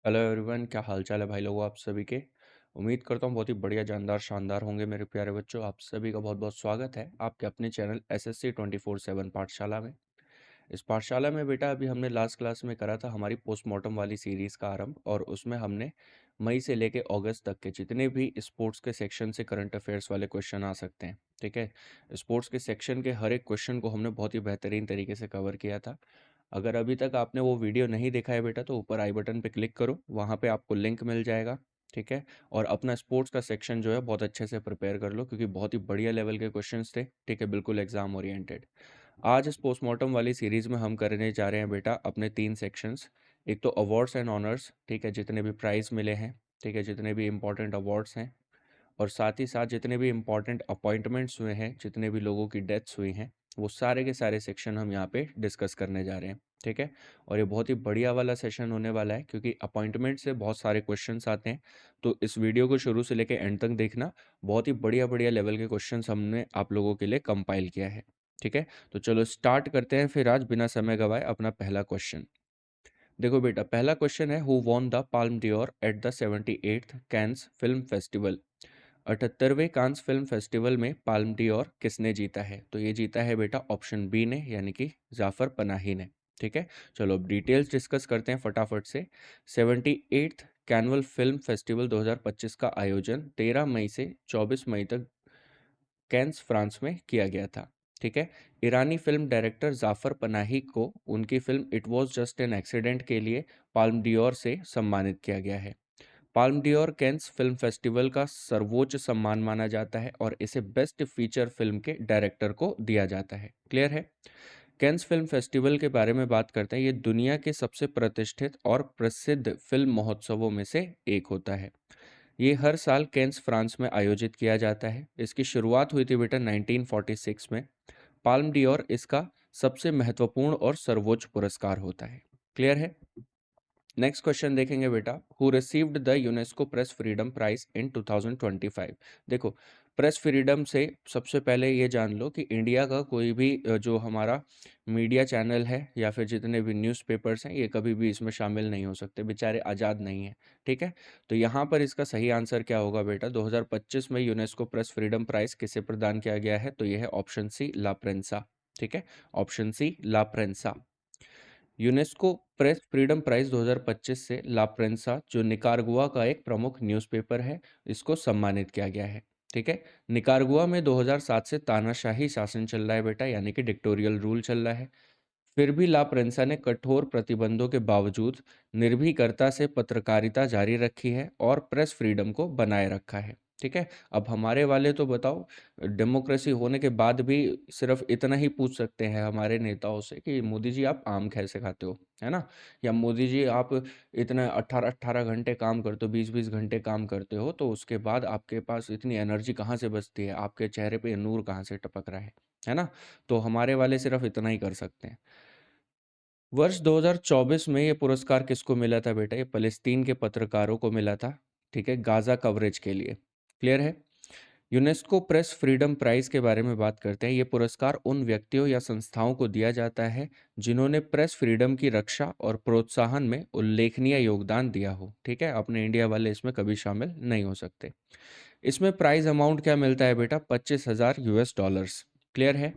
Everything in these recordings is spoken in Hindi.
हेलो एवरीवन, क्या हाल चाल है भाई लोगों आप सभी के। उम्मीद करता हूँ बहुत ही बढ़िया जानदार शानदार होंगे मेरे प्यारे बच्चों। आप सभी का बहुत बहुत स्वागत है आपके अपने चैनल एसएससी 24/7 पाठशाला में। इस पाठशाला में बेटा अभी हमने लास्ट क्लास में करा था हमारी पोस्टमार्टम वाली सीरीज़ का आरंभ, और उसमें हमने मई से लेके अगस्त तक के जितने भी स्पोर्ट्स के सेक्शन से करंट अफेयर्स वाले क्वेश्चन आ सकते हैं, ठीक है। स्पोर्ट्स के सेक्शन के हर एक क्वेश्चन को हमने बहुत ही बेहतरीन तरीके से कवर किया था। अगर अभी तक आपने वो वीडियो नहीं देखा है बेटा, तो ऊपर आई बटन पे क्लिक करो, वहाँ पे आपको लिंक मिल जाएगा, ठीक है। और अपना स्पोर्ट्स का सेक्शन जो है बहुत अच्छे से प्रिपेयर कर लो, क्योंकि बहुत ही बढ़िया लेवल के क्वेश्चंस थे, ठीक है, बिल्कुल एग्जाम ओरिएंटेड। आज इस पोस्टमार्टम वाली सीरीज में हम करने जा रहे हैं बेटा अपने 3 सेक्शंस। एक तो अवार्ड्स एंड ऑनर्स, ठीक है, जितने भी प्राइज़ मिले हैं, ठीक है, जितने भी इम्पोर्टेंट अवार्ड्स हैं, और साथ ही साथ जितने भी इम्पोर्टेंट अपॉइंटमेंट्स हुए हैं, जितने भी लोगों की डेथ्स हुई हैं, वो सारे के सारे सेक्शन हम यहाँ पे डिस्कस करने जा रहे हैं, ठीक है। और ये बहुत ही बढ़िया वाला सेशन होने वाला है, क्योंकि अपॉइंटमेंट से बहुत सारे क्वेश्चंस आते हैं। तो इस वीडियो को शुरू से लेकर एंड तक देखना, बहुत ही बढ़िया बढ़िया लेवल के क्वेश्चंस हमने आप लोगों के लिए कंपाइल किया है, ठीक है। तो चलो स्टार्ट करते हैं फिर आज बिना समय गवाए अपना पहला क्वेश्चन। देखो बेटा, पहला क्वेश्चन है, who won the Palme d'Or at the 78th Cannes film festival. 78वें कांस फिल्म फेस्टिवल में पाल्म डियोर किसने जीता है? तो ये जीता है बेटा ऑप्शन बी ने, यानी कि जाफर पनाही ने, ठीक है। चलो अब डिटेल्स डिस्कस करते हैं फटाफट से। 78th कैनुअल फिल्म फेस्टिवल 2025 का आयोजन 13 मई से 24 मई तक कैन्स फ्रांस में किया गया था, ठीक है। ईरानी फिल्म डायरेक्टर जाफर पनाही को उनकी film it was just an accident के लिए पाल्म डियोर से सम्मानित किया गया है। Palm Dior cans film festival का सर्वोच्च सम्मान माना जाता है, और इसे बेस्ट फीचर फिल्म के डायरेक्टर को दिया जाता है। क्लियर है। कैन्स फिल्म फेस्टिवल के बारे में बात करते हैं, ये दुनिया के सबसे प्रतिष्ठित और प्रसिद्ध फिल्म महोत्सवों में से एक होता है। ये हर साल कैन्स फ्रांस में आयोजित किया जाता है। इसकी शुरुआत हुई थी बेटा 1946 में। पाल्म डियोर इसका सबसे महत्वपूर्ण और सर्वोच्च पुरस्कार होता है। क्लियर है। नेक्स्ट क्वेश्चन देखेंगे बेटा, who received the UNESCO press freedom prize in 2025। देखो, प्रेस फ्रीडम से सबसे पहले ये जान लो कि इंडिया का कोई भी जो हमारा मीडिया चैनल है या फिर जितने भी न्यूज़पेपर्स हैं, ये कभी भी इसमें शामिल नहीं हो सकते, बेचारे आज़ाद नहीं हैं, ठीक है। तो यहाँ पर इसका सही आंसर क्या होगा बेटा, 2025 में यूनेस्को प्रेस फ्रीडम प्राइज किसे प्रदान किया गया है? तो यह है ऑप्शन सी, ला प्रेंसा, ठीक है। ऑप्शन सी, ला प्रेंसा। यूनेस्को प्रेस फ्रीडम प्राइज 2025 से ला प्रेंसा, जो निकारागुआ का एक प्रमुख न्यूज़पेपर है, इसको सम्मानित किया गया है, ठीक है। निकारागुआ में 2007 से तानाशाही शासन चल रहा है बेटा, यानी कि डिक्टोरियल रूल चल रहा है। फिर भी ला प्रेंसा ने कठोर प्रतिबंधों के बावजूद निर्भीकता से पत्रकारिता जारी रखी है और प्रेस फ्रीडम को बनाए रखा है, ठीक है। अब हमारे वाले तो बताओ, डेमोक्रेसी होने के बाद भी सिर्फ इतना ही पूछ सकते हैं हमारे नेताओं से कि मोदी जी आप आम कैसे खाते हो, है ना। या मोदी जी आप इतना 18-18 घंटे काम करते हो, 20-20 घंटे काम करते हो, तो उसके बाद आपके पास इतनी एनर्जी कहाँ से बचती है, आपके चेहरे पे नूर कहाँ से टपक रहा है ना। तो हमारे वाले सिर्फ इतना ही कर सकते हैं। वर्ष 2024 में ये पुरस्कार किसको मिला था बेटा? ये फ़लस्तीन के पत्रकारों को मिला था, ठीक है, गाज़ा कवरेज के लिए। क्लियर है? यूनेस्को प्रेस फ्रीडम प्राइज़ के बारे में बात करते हैं। ये पुरस्कार उन व्यक्तियों या संस्थाओं को दिया जाता है जिन्होंने प्रेस फ्रीडम की रक्षा और प्रोत्साहन में उल्लेखनीय योगदान दिया हो, ठीक है। अपने इंडिया वाले इसमें कभी शामिल नहीं हो सकते। इसमें प्राइज़ अमाउंट क्या मिलता है बेटा? 25,000 यूएस डॉलर्स। क्लियर है?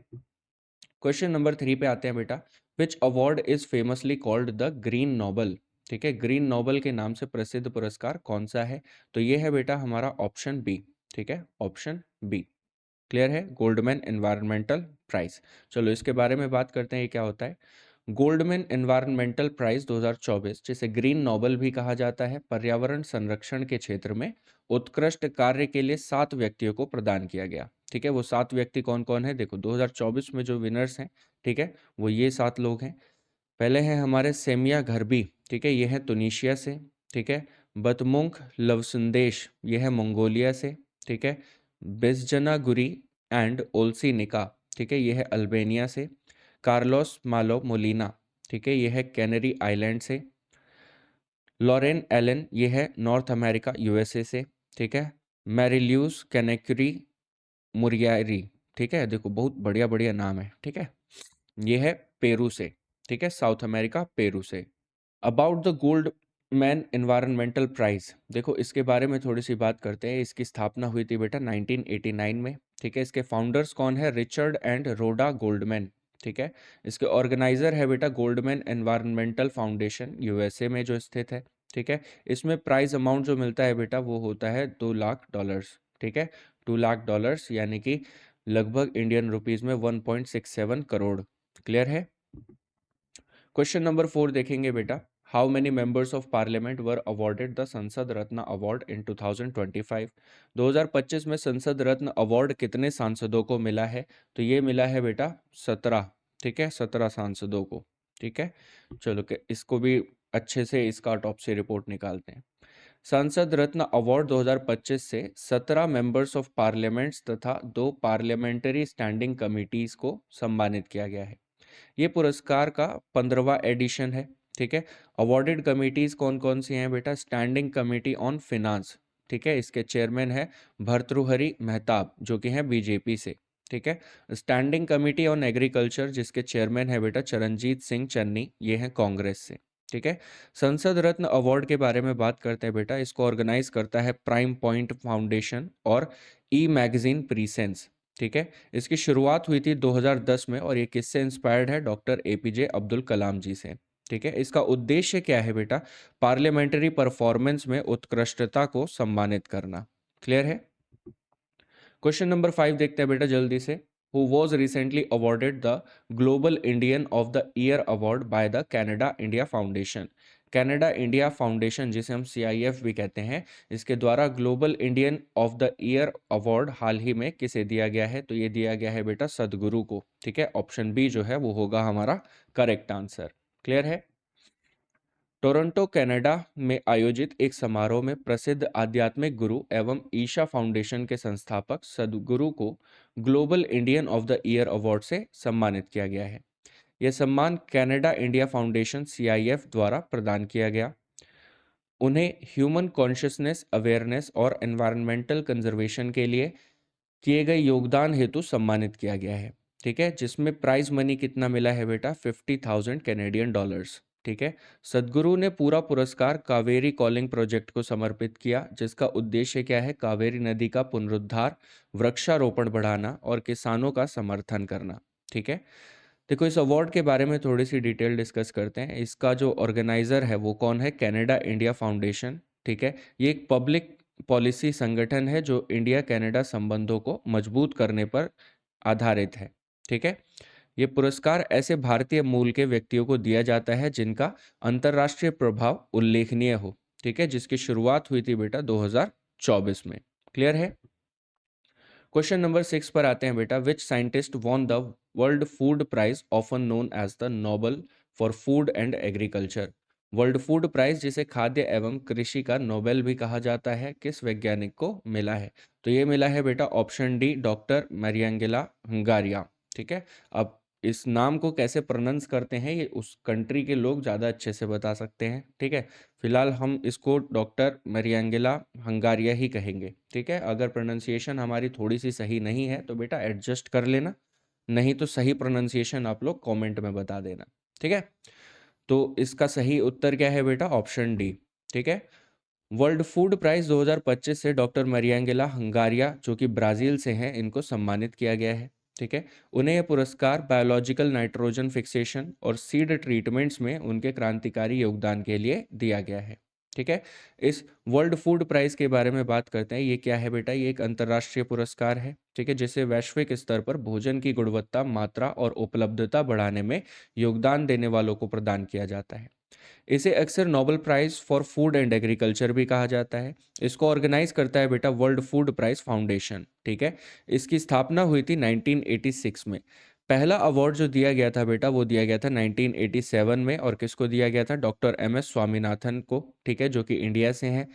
क्वेश्चन नंबर 3 पे आते हैं बेटा। Which award is famously called the green Nobel, ठीक है, ग्रीन नोबल के नाम से प्रसिद्ध पुरस्कार कौन सा है? तो ये है बेटा हमारा ऑप्शन बी, ठीक है, ऑप्शन बी। क्लियर है, गोल्डमैन एनवायरमेंटल प्राइज। चलो इसके बारे में बात करते हैं, ये क्या होता है। गोल्डमैन एनवायरमेंटल प्राइज 2024, जिसे ग्रीन नोबल भी कहा जाता है, पर्यावरण संरक्षण के क्षेत्र में उत्कृष्ट कार्य के लिए 7 व्यक्तियों को प्रदान किया गया, ठीक है। वो 7 व्यक्ति कौन कौन है? देखो 2024 में जो विनर्स हैं, ठीक है, वो ये 7 लोग हैं। पहले हैं हमारे सेमिया घरबी, ठीक है, ये है तुनीशिया से, ठीक है। बतमुंख लवसुंदेश, ये है मंगोलिया से, ठीक है। बेसजना गुरी एंड ओल्सी निका, ठीक है, ये है अल्बेनिया से। कार्लोस मालो मोलिना, ठीक है, ये है कैनरी आइलैंड से। लॉरेन एलन, ये है नॉर्थ अमेरिका यूएसए से, ठीक है। मैरिल्यूस कैनेक्री मुरियारी, ठीक है, देखो बहुत बढ़िया बढ़िया नाम है, ठीक है। ये है पेरू से, ठीक है, साउथ अमेरिका पेरू से। About the Goldman environmental prize, देखो इसके बारे में थोड़ी सी बात करते हैं। इसकी स्थापना हुई थी बेटा 1989 में। ठीक है, इसके फाउंडर्स कौन है? Richard and Rodan Goldman. ठीक है, इसके ऑर्गेनाइजर है बेटा गोल्डमैन एनवायरमेंटल फाउंडेशन, यूएसए में जो स्थित है। ठीक है, इसमें प्राइज अमाउंट जो मिलता है बेटा वो होता है $2 लाख। ठीक है, $2 लाख, यानी कि लगभग इंडियन रुपीज में 1.67 करोड़। क्लियर है? क्वेश्चन नंबर 4 देखेंगे बेटा। How many members of parliament were awarded the संसद रत्न अवार्ड इन 2025? 2025 में संसद रत्न अवार्ड कितने सांसदों को मिला है? तो ये मिला है बेटा 17। ठीक है, 17 सांसदों को। ठीक है, चलो के इसको भी अच्छे से इसका टॉपसी रिपोर्ट निकालते हैं। संसद रत्न अवार्ड 2025 से 17 मेंबर्स ऑफ पार्लियामेंट्स तथा 2 पार्लियामेंट्री स्टैंडिंग कमिटीज को सम्मानित किया गया है। ये पुरस्कार का 15वां एडिशन है। ठीक है, अवार्डेड कमिटीज कौन कौन सी हैं बेटा? Standing committee on finance. ठीक है, इसके चेयरमैन है भर्तृहरि मेहताब, जो कि हैं बीजेपी से। ठीक है, स्टैंडिंग कमेटी ऑन एग्रीकल्चर, जिसके चेयरमैन है बेटा चरणजीत सिंह चन्नी, ये हैं कांग्रेस से। ठीक है, संसद रत्न अवार्ड के बारे में बात करते हैं बेटा। इसको ऑर्गेनाइज करता है प्राइम पॉइंट फाउंडेशन और ई मैगजीन प्रीसेंस। ठीक है, इसकी शुरुआत हुई थी 2010 में और ये किससे इंस्पायर्ड है? डॉक्टर एपीजे अब्दुल कलाम जी से। ठीक है, इसका उद्देश्य क्या है बेटा? पार्लियामेंट्री परफॉर्मेंस में उत्कृष्टता को सम्मानित करना। क्लियर है? क्वेश्चन नंबर 5 देखते हैं बेटा जल्दी से। Who was recently awarded the global Indian of the year award by the Canada India foundation? Canada India foundation, जिसे हम CIF भी कहते हैं, इसके द्वारा global Indian of the year award हाल ही में किसे दिया गया है? तो ये दिया गया है बेटा सदगुरु को। ठीक है, ऑप्शन बी जो है वो होगा हमारा करेक्ट आंसर। क्लियर है? टोरंटो कनाडा में आयोजित एक समारोह में प्रसिद्ध आध्यात्मिक गुरु एवं ईशा फाउंडेशन के संस्थापक सदगुरु को global Indian of the year award से सम्मानित किया गया है। यह सम्मान कनाडा इंडिया फाउंडेशन CIF द्वारा प्रदान किया गया। उन्हें ह्यूमन कॉन्शियसनेस अवेयरनेस और एनवायरमेंटल कंजर्वेशन के लिए किए गए योगदान हेतु सम्मानित किया गया है। ठीक है, जिसमें प्राइज मनी कितना मिला है बेटा? 50,000 कैनेडियन डॉलर्स। ठीक है, सदगुरु ने पूरा पुरस्कार कावेरी कॉलिंग प्रोजेक्ट को समर्पित किया, जिसका उद्देश्य क्या है? कावेरी नदी का पुनरुद्धार, वृक्षारोपण बढ़ाना और किसानों का समर्थन करना। ठीक है, देखो इस अवार्ड के बारे में थोड़ी सी डिटेल डिस्कस करते हैं। इसका जो ऑर्गेनाइजर है वो कौन है? Canada India foundation. ठीक है, ये एक पब्लिक पॉलिसी संगठन है जो इंडिया कनाडा संबंधों को मजबूत करने पर आधारित है। ठीक है, ये पुरस्कार ऐसे भारतीय मूल के व्यक्तियों को दिया जाता है जिनका अंतर्राष्ट्रीय प्रभाव उल्लेखनीय हो। ठीक है, जिसकी शुरुआत हुई थी बेटा 2024 में। क्लियर है? क्वेश्चन नंबर 6 पर आते हैं बेटा। Which scientist won the world food prize often known as the Nobel for food and agriculture? World food prize, जिसे खाद्य एवं कृषि का नोबेल भी कहा जाता है, किस वैज्ञानिक को मिला है? तो ये मिला है बेटा ऑप्शन डी, डॉक्टर मैरियांगेला हंगारिया। ठीक है, अब इस नाम को कैसे प्रोनाउंस करते हैं ये उस कंट्री के लोग ज़्यादा अच्छे से बता सकते हैं। ठीक है, फिलहाल हम इसको डॉक्टर मैरियांगेला हंगारिया ही कहेंगे। ठीक है, अगर प्रोनाउंसिएशन हमारी थोड़ी सी सही नहीं है तो बेटा एडजस्ट कर लेना, नहीं तो सही प्रोनाउंसिएशन आप लोग कमेंट में बता देना। ठीक है, तो इसका सही उत्तर क्या है बेटा? Option D. ठीक है, वर्ल्ड फूड प्राइज 2025 से डॉक्टर मरियांगेला हंगारिया, जो कि ब्राज़ील से हैं, इनको सम्मानित किया गया है। ठीक है, उन्हें यह पुरस्कार बायोलॉजिकल नाइट्रोजन फिक्सेशन और सीड ट्रीटमेंट्स में उनके क्रांतिकारी योगदान के लिए दिया गया है। ठीक है, इस वर्ल्ड फूड प्राइज के बारे में बात करते हैं। ये क्या है बेटा? ये एक अंतर्राष्ट्रीय पुरस्कार है। ठीक है, जिसे वैश्विक स्तर पर भोजन की गुणवत्ता, मात्रा और उपलब्धता बढ़ाने में योगदान देने वालों को प्रदान किया जाता है। इसे अक्सर Nobel prize for food and agriculture भी कहा जाता है। इसको ऑर्गेनाइज करता है बेटा वर्ल्ड फूड प्राइज फाउंडेशन। ठीक है, इसकी स्थापना हुई थी 1986 में। पहला अवार्ड जो दिया गया था बेटा वो दिया गया था 1987 में, और किसको दिया गया था? डॉक्टर MS स्वामीनाथन को। ठीक है, जो कि इंडिया से हैं।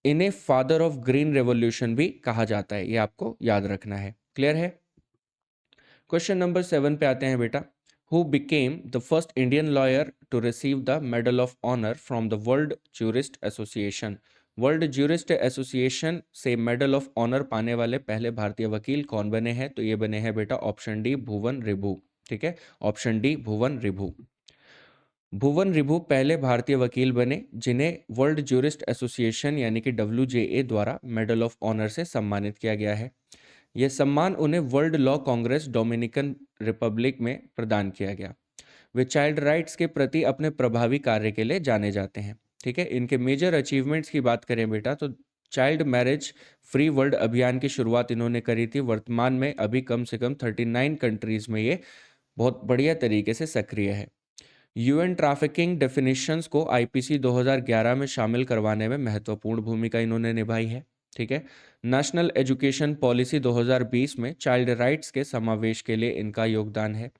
इन्हें फादर ऑफ ग्रीन रेवोल्यूशन भी कहा जाता है, ये आपको याद रखना है। क्लियर है? क्वेश्चन नंबर 7 पे आते हैं बेटा। Who became the first Indian lawyer to receive the medal of honour from the world jurist association? World jurist association से मेडल ऑफ ऑनर पाने वाले पहले भारतीय वकील कौन बने हैं? तो ये बने हैं बेटा ऑप्शन डी, भुवन रिभु। ठीक है, ऑप्शन डी, भुवन रिभु। भुवन रिभु पहले भारतीय वकील बने जिन्हें वर्ल्ड ज्यूरिस्ट एसोसिएशन यानी कि WJA द्वारा मेडल ऑफ ऑनर से सम्मानित किया गया है। यह सम्मान उन्हें world law Congress Dominican Republic में प्रदान किया गया। वे चाइल्ड राइट्स के प्रति अपने प्रभावी कार्य के लिए जाने जाते हैं। ठीक है, इनके मेजर अचीवमेंट्स की बात करें बेटा तो चाइल्ड मैरिज फ्री वर्ल्ड अभियान की शुरुआत इन्होंने करी थी। वर्तमान में अभी कम से कम 39 कंट्रीज में ये बहुत बढ़िया तरीके से सक्रिय है। UN ट्रैफिकिंग डेफिनेशंस को IPC 2011 में शामिल करवाने में महत्वपूर्ण भूमिका इन्होंने निभाई है। ठीक है, नेशनल एजुकेशन पॉलिसी 2020 में चाइल्ड राइट्स के समावेश के लिए इनका योगदान है।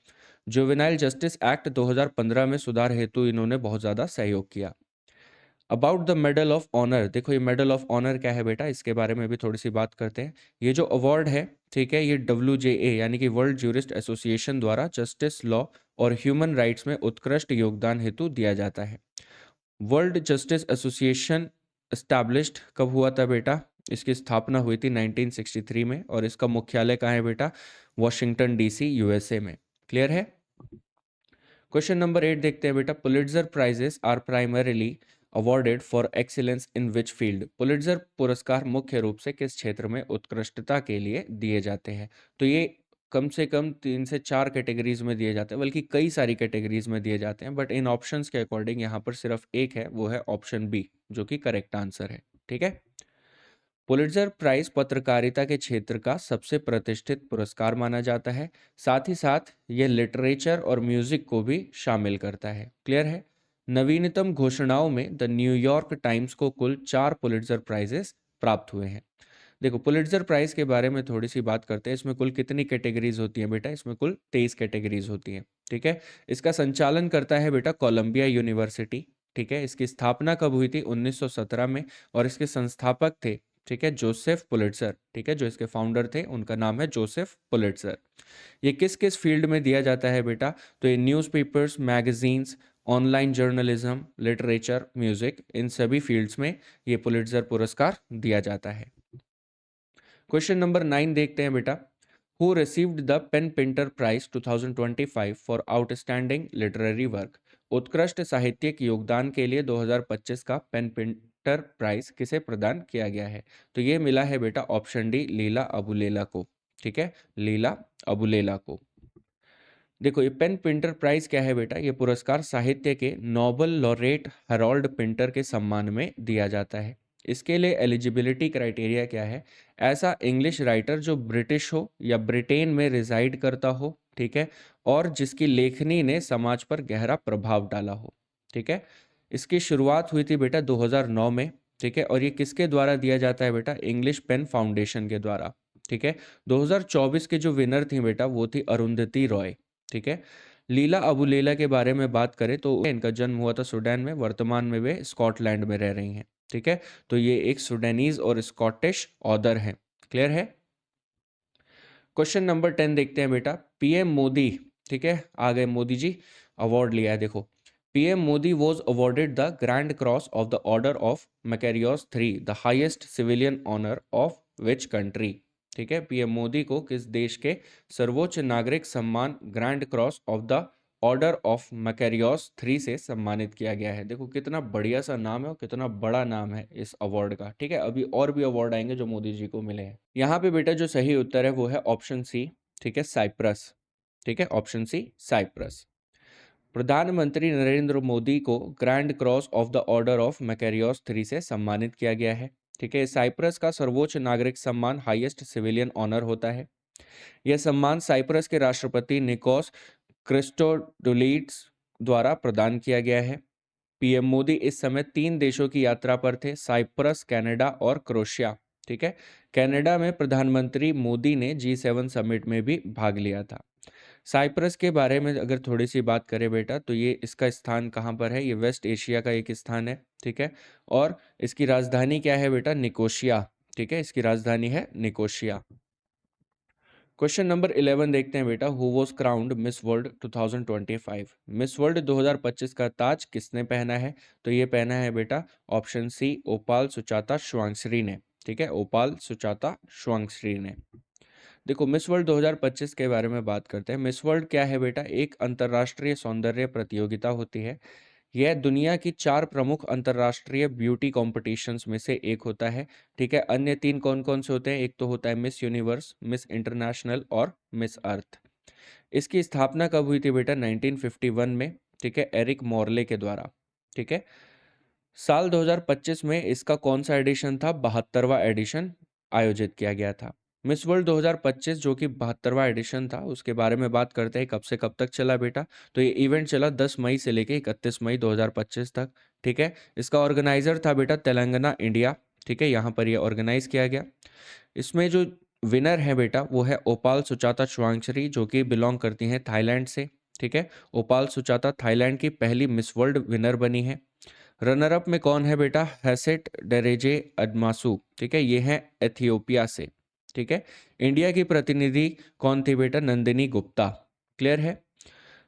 जुवेनाइल जस्टिस एक्ट 2015 में सुधार हेतु इन्होंने बहुत ज़्यादा सहयोग किया। About the medal of honour, देखो ये मेडल ऑफ ऑनर क्या है बेटा, इसके बारे में भी थोड़ी सी बात करते हैं। ये जो अवार्ड है, ठीक है, ये WJA यानी कि वर्ल्ड ज्यूरिस्ट एसोसिएशन द्वारा जस्टिस, लॉ और ह्यूमन राइट्स में उत्कृष्ट योगदान हेतु दिया जाता है। वर्ल्ड जस्टिस एसोसिएशन एस्टैब्लिश्ड कब हुआ था बेटा? इसकी स्थापना हुई थी 1963 में और इसका मुख्यालय कहाँ है बेटा? वॉशिंगटन DC USA में। क्लियर है? क्वेश्चन नंबर 8 देखते हैं बेटा। Pulitzer prizes are primarily awarded for excellence in which field? Pulitzer पुरस्कार मुख्य रूप से किस क्षेत्र में उत्कृष्टता के लिए दिए जाते हैं? तो ये कम से कम 3 से 4 कैटेगरीज में दिए जाते हैं, बल्कि कई सारी कैटेगरीज में दिए जाते हैं, बट इन ऑप्शंस के अकॉर्डिंग यहाँ पर सिर्फ एक है, वो है ऑप्शन बी, जो कि करेक्ट आंसर है। ठीक है, पुलिट्जर प्राइज पत्रकारिता के क्षेत्र का सबसे प्रतिष्ठित पुरस्कार माना जाता है। साथ ही साथ यह लिटरेचर और म्यूजिक को भी शामिल करता है। क्लियर है? नवीनतम घोषणाओं में द न्यूयॉर्क टाइम्स को कुल 4 पुलिट्जर प्राइजेस प्राप्त हुए हैं। देखो, पुलिट्जर प्राइज के बारे में थोड़ी सी बात करते हैं। इसमें कुल कितनी कैटेगरीज होती हैं बेटा? इसमें कुल 23 कैटेगरीज होती हैं। ठीक है, इसका संचालन करता है बेटा कोलंबिया यूनिवर्सिटी। ठीक है, इसकी स्थापना कब हुई थी? 1917 में। और इसके संस्थापक थे, ठीक है, जोसेफ पुलिट्जर। ठीक है, जो इसके फाउंडर थे उनका नाम है जोसेफ पुलिट्जर। ये किस किस फील्ड में दिया जाता है बेटा? तो ये newspapers, magazines, online journalism, literature, music, इन सभी फील्ड्स में ये पुलिट्जर पुरस्कार दिया जाता है। क्वेश्चन नंबर 9 देखते हैं बेटा। Who received the PEN Pinter prize 2025 for outstanding literary work? उत्कृष्ट साहित्यिक योगदान के लिए 2025 का पेन पिंटर प्राइज किसे प्रदान किया गया है? तो ये मिला है बेटा ऑप्शन डी, लीला अबुलेला को। ठीक है, लीला अबुलेला को। देखो, ये पेन पिंटर प्राइज क्या है बेटा? ये पुरस्कार साहित्य के नोबल लॉरेट हेरोल्ड पिंटर के सम्मान में दिया जाता है। इसके लिए एलिजिबिलिटी क्राइटेरिया क्या है? ऐसा इंग्लिश राइटर जो ब्रिटिश हो या ब्रिटेन में रिजाइड करता हो, ठीक है, और जिसकी लेखनी ने समाज पर गहरा प्रभाव डाला हो। ठीक है, इसकी शुरुआत हुई थी बेटा 2009 में। ठीक है, और ये किसके द्वारा दिया जाता है बेटा? इंग्लिश पेन फाउंडेशन के द्वारा। ठीक है, 2024 के जो विनर थी बेटा वो थी अरुंधति रॉय। ठीक है, लीला अबुलेला के बारे में बात करें तो इनका जन्म हुआ था सूडान में। वर्तमान में वे स्कॉटलैंड में रह रही हैं। ठीक है, तो ये एक सूडानीज और स्कॉटिश ऑथर हैं। क्लियर है? क्वेश्चन नंबर 10 देखते हैं बेटा। PM मोदी, ठीक है, आ गए मोदी जी, अवार्ड लिया है। देखो, PM Modi was awarded the grand cross of the order of Makarios 3, the highest civilian honour of which country? ठीक है, PM मोदी को किस देश के सर्वोच्च नागरिक सम्मान grand cross of the order of Makarios 3 से सम्मानित किया गया है? देखो कितना बढ़िया सा नाम है और कितना बड़ा नाम है इस अवार्ड का। ठीक है, अभी और भी अवार्ड आएंगे जो मोदी जी को मिले हैं। यहाँ पे बेटा जो सही उत्तर है वो है ऑप्शन सी, ठीक है, साइप्रस। ठीक है, ऑप्शन सी, साइप्रस। प्रधानमंत्री नरेंद्र मोदी को Grand cross of the order of Makarios 3 से सम्मानित किया गया है। ठीक है, साइप्रस का सर्वोच्च नागरिक सम्मान हाईएस्ट सिविलियन ऑनर होता है। यह सम्मान साइप्रस के राष्ट्रपति निकोस क्रिस्टोडोलिड्स द्वारा प्रदान किया गया है। PM मोदी इस समय 3 देशों की यात्रा पर थे, साइप्रस, कनाडा और क्रोएशिया। ठीक है, कनाडा में प्रधानमंत्री मोदी ने G7 समिट में भी भाग लिया था। साइप्रस के बारे में अगर थोड़ी सी बात करें बेटा तो ये इसका स्थान कहाँ पर है? ये वेस्ट एशिया का एक स्थान है। ठीक है, और इसकी राजधानी क्या है बेटा? निकोशिया। ठीक है, इसकी राजधानी है निकोशिया। क्वेश्चन नंबर 11 देखते हैं बेटा। Who was crowned miss world 2025? Miss world 2025 का ताज किसने पहना है? तो ये पहना है बेटा ऑप्शन सी, ओपाल सुचाता श्वांगश्री ने। ठीक है, ओपाल सुचाता श्वांगश्री ने। देखो मिस वर्ल्ड 2025 के बारे में बात करते हैं। मिस वर्ल्ड क्या है बेटा? एक अंतर्राष्ट्रीय सौंदर्य प्रतियोगिता होती है। यह दुनिया की 4 प्रमुख अंतर्राष्ट्रीय ब्यूटी कॉम्पिटिशन्स में से एक होता है। ठीक है, अन्य 3 कौन-कौन से होते हैं? एक तो होता है मिस यूनिवर्स, मिस इंटरनेशनल और मिस अर्थ। इसकी स्थापना कब हुई थी बेटा? 1951 में। ठीक है, एरिक मॉर्ले के द्वारा। ठीक है, साल 2025 में इसका कौन सा एडिशन था? 72वां एडिशन आयोजित किया गया था। मिस वर्ल्ड 2025 जो कि 72वां एडिशन था, उसके बारे में बात करते हैं। कब से कब तक चला बेटा? तो ये इवेंट चला 10 मई से लेके 31 मई 2025 तक। ठीक है, इसका ऑर्गेनाइजर था बेटा तेलंगाना इंडिया। ठीक है, यहाँ पर ये ऑर्गेनाइज किया गया। इसमें जो विनर है बेटा वो है ओपाल सुचाता चुवांगचरी, जो कि बिलोंग करती हैं थाईलैंड से। ठीक है, ओपाल सुचाता थाईलैंड की पहली मिस वर्ल्ड विनर बनी है। रनर अप में कौन है बेटा? हैसेट डेरेजे अडमासू। ठीक है, ये है एथियोपिया से। ठीक है, इंडिया की प्रतिनिधि कौन थी बेटा? नंदिनी गुप्ता। क्लियर है?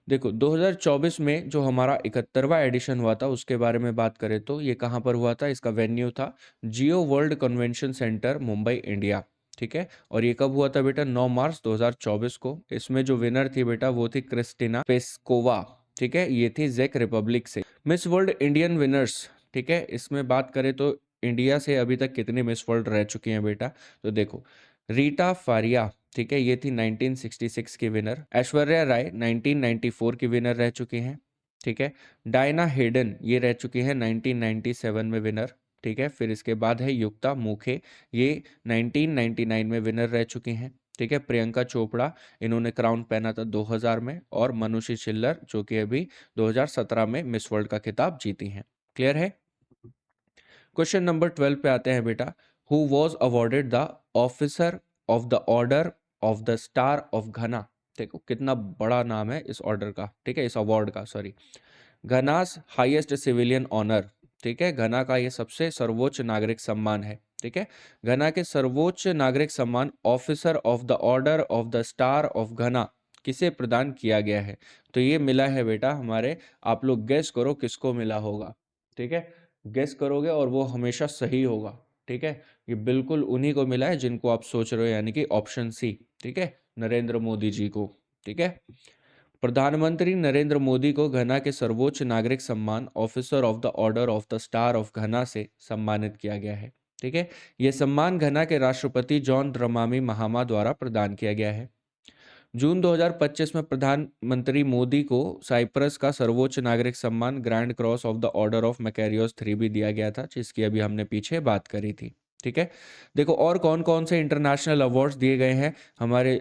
देखो 2024 में जो हमारा 71वां एडिशन हुआ था उसके बारे में बात करें तो ये कहाँ पर हुआ था? इसका वेन्यू था Jio World Convention Centre, Mumbai, India. ठीक है, और ये कब हुआ था बेटा? 9 मार्च 2024 को। इसमें जो विनर थी बेटा वो थी क्रिस्टिना पेस्कोवा। ठीक है, ये थी जेक रिपब्लिक से। Miss world Indian winners. ठीक है, इसमें बात करें तो इंडिया से अभी तक कितनी मिस वर्ल्ड रह चुकी हैं बेटा? तो देखो रीटा फारिया, ठीक है, ये थी 1966 की विनर। ऐश्वर्या राय 1994 की विनर रह चुकी हैं। ठीक है, डायना हेडन ये रह चुकी हैं 1997 में विनर। ठीक है, फिर इसके बाद है युक्ता मुखे, ये 1999 में विनर रह चुकी हैं। ठीक है, प्रियंका चोपड़ा इन्होंने क्राउन पहना था 2000 में, और मनुषी छिल्लर जो कि अभी 2017 में मिस वर्ल्ड का खिताब जीती हैं। क्लियर है? क्वेश्चन नंबर 12 पे आते हैं बेटा। Who was awarded the officer of the order of the star of घना? देखो कितना बड़ा नाम है इस ऑर्डर का। ठीक है, इस अवार्ड का, sorry. Ghana's highest civilian honour. ठीक है, घना का ये सबसे सर्वोच्च नागरिक सम्मान है। ठीक है, घना के सर्वोच्च नागरिक सम्मान officer of the order of the star of घना किसे प्रदान किया गया है? तो ये मिला है बेटा हमारे, आप लोग गेस करो किसको मिला होगा। ठीक है, गेस करोगे और वो हमेशा सही होगा। ठीक है, ये बिल्कुल उन्हीं को मिला है जिनको आप सोच रहे हो, यानी कि ऑप्शन सी। ठीक है, नरेंद्र मोदी जी को। ठीक है, प्रधानमंत्री नरेंद्र मोदी को घना के सर्वोच्च नागरिक सम्मान officer of the order of the star of घना से सम्मानित किया गया है। ठीक है, यह सम्मान घना के राष्ट्रपति जॉन द्रमामी महामा द्वारा प्रदान किया गया है। जून 2025 में प्रधानमंत्री मोदी को साइप्रस का सर्वोच्च नागरिक सम्मान grand cross of the order of Makarios 3 भी दिया गया था, जिसकी अभी हमने पीछे बात करी थी। ठीक है, देखो और कौन कौन से इंटरनेशनल अवार्ड्स दिए गए हैं हमारे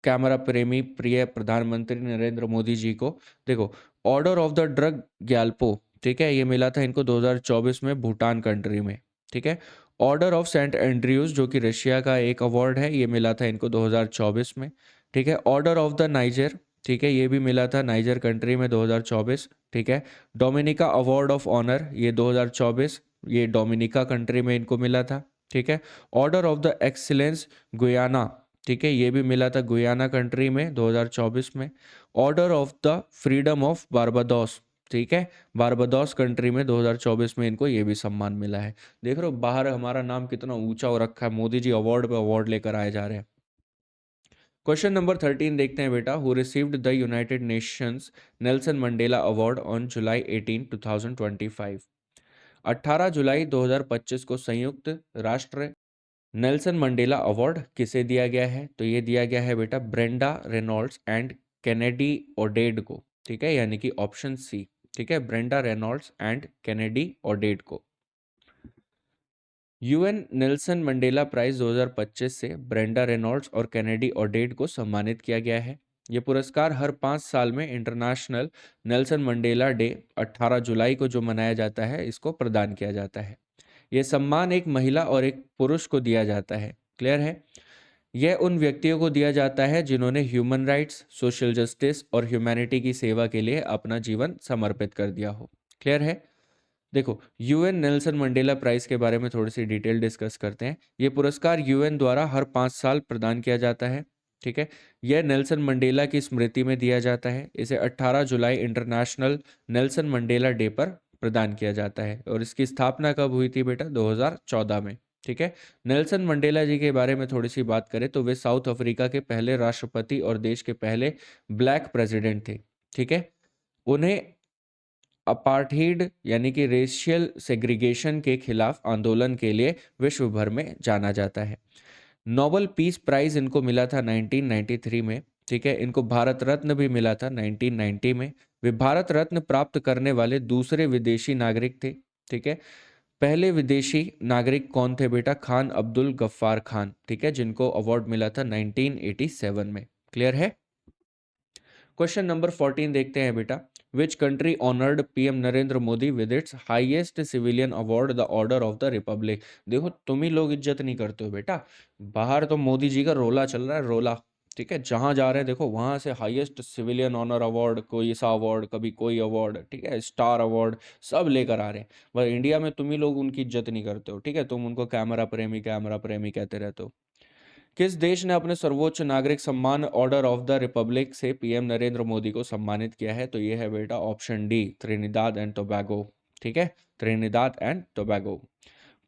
कैमरा प्रेमी प्रिय प्रधानमंत्री नरेंद्र मोदी जी को। देखो order of the drug Gyalpo, ठीक है, ये मिला था इनको 2024 में भूटान कंट्री में। ठीक है, ऑर्डर ऑफ सेंट एंड्रयूज जो कि रशिया का एक अवार्ड है, ये मिला था इनको 2024 में। ठीक है, ऑर्डर ऑफ द नाइजर, ठीक है, ये भी मिला था नाइजर कंट्री में 2024। ठीक है, डोमिनिका अवार्ड ऑफ ऑनर ये 2024, ये डोमिनिका कंट्री में इनको मिला था। ठीक है, order of the excellence Guyana, ठीक है, ये भी मिला था गुयाना कंट्री में 2024 में। Order of the freedom of Barbados, ठीक है, बारबाडोस कंट्री में 2024 में इनको ये भी सम्मान मिला है। देख रहे हो बाहर हमारा नाम कितना ऊंचा हो रखा है, मोदी जी अवार्ड पे अवार्ड लेकर आए जा रहे हैं। क्वेश्चन नंबर 13 देखते हैं बेटा। Who received the United Nations Nelson Mandela award on July 18 2025? 18 जुलाई 2025 को संयुक्त राष्ट्र नेल्सन मंडेला अवार्ड किसे दिया गया है? तो ये दिया गया है बेटा ब्रेंडा रेनॉल्ड्स एंड केनेडी ओडेड को। ठीक है, यानी कि ऑप्शन सी। ठीक है, ब्रेंडा रेनॉल्ड्स एंड केनेडी ओडेड को। यूएन नेल्सन मंडेला प्राइज 2025 से ब्रेंडा रेनॉल्ड्स और केनेडी ओडेड को सम्मानित किया गया है। ये पुरस्कार हर 5 साल में इंटरनेशनल नेल्सन मंडेला डे 18 जुलाई को जो मनाया जाता है इसको प्रदान किया जाता है। यह सम्मान एक महिला और एक पुरुष को दिया जाता है। क्लियर है? यह उन व्यक्तियों को दिया जाता है जिन्होंने ह्यूमन राइट्स, सोशल जस्टिस और ह्यूमैनिटी की सेवा के लिए अपना जीवन समर्पित कर दिया हो। क्लियर है? देखो यूएन नेल्सन मंडेला प्राइज के बारे में थोड़ी सी डिटेल डिस्कस करते हैं। ये पुरस्कार यूएन द्वारा हर 5 साल प्रदान किया जाता है। ठीक है, यह नेल्सन मंडेला की स्मृति में दिया जाता है। इसे 18 जुलाई इंटरनेशनल नेल्सन मंडेला डे पर प्रदान किया जाता है। और इसकी स्थापना कब हुई थी बेटा? 2014 में। ठीक है। नेल्सन मंडेला जी के बारे में थोड़ी सी बात करें तो वे साउथ अफ्रीका के पहले राष्ट्रपति और देश के पहले ब्लैक प्रेसिडेंट थे। ठीक है। उन्हें अपार्थीड यानी कि रेशियल सेग्रीगेशन के खिलाफ आंदोलन के लिए विश्व भर में जाना जाता है। नोबेल पीस प्राइज इनको मिला था 1993 में। ठीक है। इनको भारत रत्न भी मिला था 1990 में। वे भारत रत्न प्राप्त करने वाले दूसरे विदेशी नागरिक थे। ठीक है। पहले विदेशी नागरिक कौन थे बेटा? खान अब्दुल गफ्फार खान। ठीक है, जिनको अवार्ड मिला था 1987 में। क्लियर है। क्वेश्चन नंबर 14 देखते हैं बेटा। Which country honoured PM Narendra Modi with its highest civilian award the order of the Republic? देखो तुम ही लोग इज्जत नहीं करते हो बेटा। बाहर तो मोदी जी का रोला चल रहा है, रोला। ठीक है, जहां जा रहे हैं देखो वहां से हाईएस्ट सिविलियन ऑनर अवार्ड, कोई सा अवार्ड, कभी कोई अवार्ड, ठीक है, स्टार अवार्ड, सब लेकर आ रहे हैं। पर इंडिया में तुम ही लोग उनकी इज्जत नहीं करते हो। ठीक है, तुम उनको कैमरा प्रेमी कहते रहते हो। किस देश ने अपने सर्वोच्च नागरिक सम्मान ऑर्डर ऑफ द रिपब्लिक से पीएम नरेंद्र मोदी को सम्मानित किया है? तो ये है बेटा option D, Trinidad and Tobago. ठीक है, त्रिनिदाद एंड टोबैगो।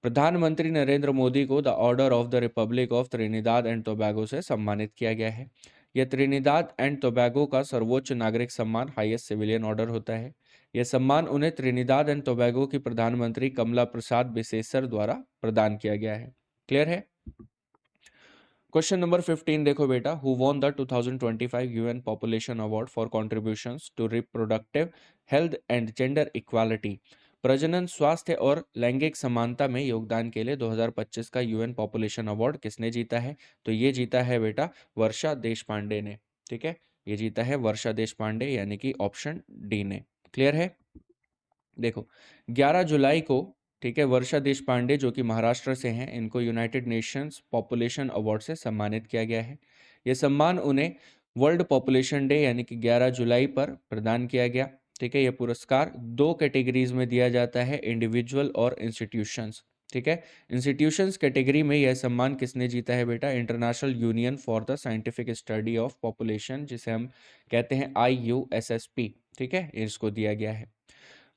प्रधानमंत्री नरेंद्र मोदी को the order of the Republic of Trinidad and Tobago से सम्मानित किया गया है। यह त्रिनिदाद एंड टोबैगो का सर्वोच्च नागरिक सम्मान, हाईएस्ट सिविलियन ऑर्डर होता है। यह सम्मान उन्हें त्रिनिदाद एंड टोबैगो की प्रधानमंत्री कमला प्रसाद बिसेसर द्वारा प्रदान किया गया है। क्लियर है। क्वेश्चन नंबर 15 देखो बेटा। Who won the 2025 UN population award for contributions to reproductive health and gender equality? प्रजनन, स्वास्थ्य और लैंगिक समानता में योगदान के लिए 2025 का यूएन पॉपुलेशन अवार्ड किसने जीता है? तो ये जीता है बेटा वर्षा देशपांडे ने। ठीक है, ये जीता है वर्षा देशपांडे यानी कि ऑप्शन डी ने। क्लियर है। देखो 11 जुलाई को, ठीक है, वर्षा देशपांडे जो कि महाराष्ट्र से हैं, इनको यूनाइटेड नेशंस पॉपुलेशन अवार्ड से सम्मानित किया गया है। यह सम्मान उन्हें वर्ल्ड पॉपुलेशन डे यानी कि 11 जुलाई पर प्रदान किया गया। ठीक है, यह पुरस्कार दो कैटेगरीज में दिया जाता है, इंडिविजुअल और इंस्टीट्यूशंस। ठीक है, इंस्टीट्यूशंस कैटेगरी में यह सम्मान किसने जीता है बेटा? International union for the scientific study of population, जिसे हम कहते हैं IUSSP। ठीक है, इसको दिया गया है।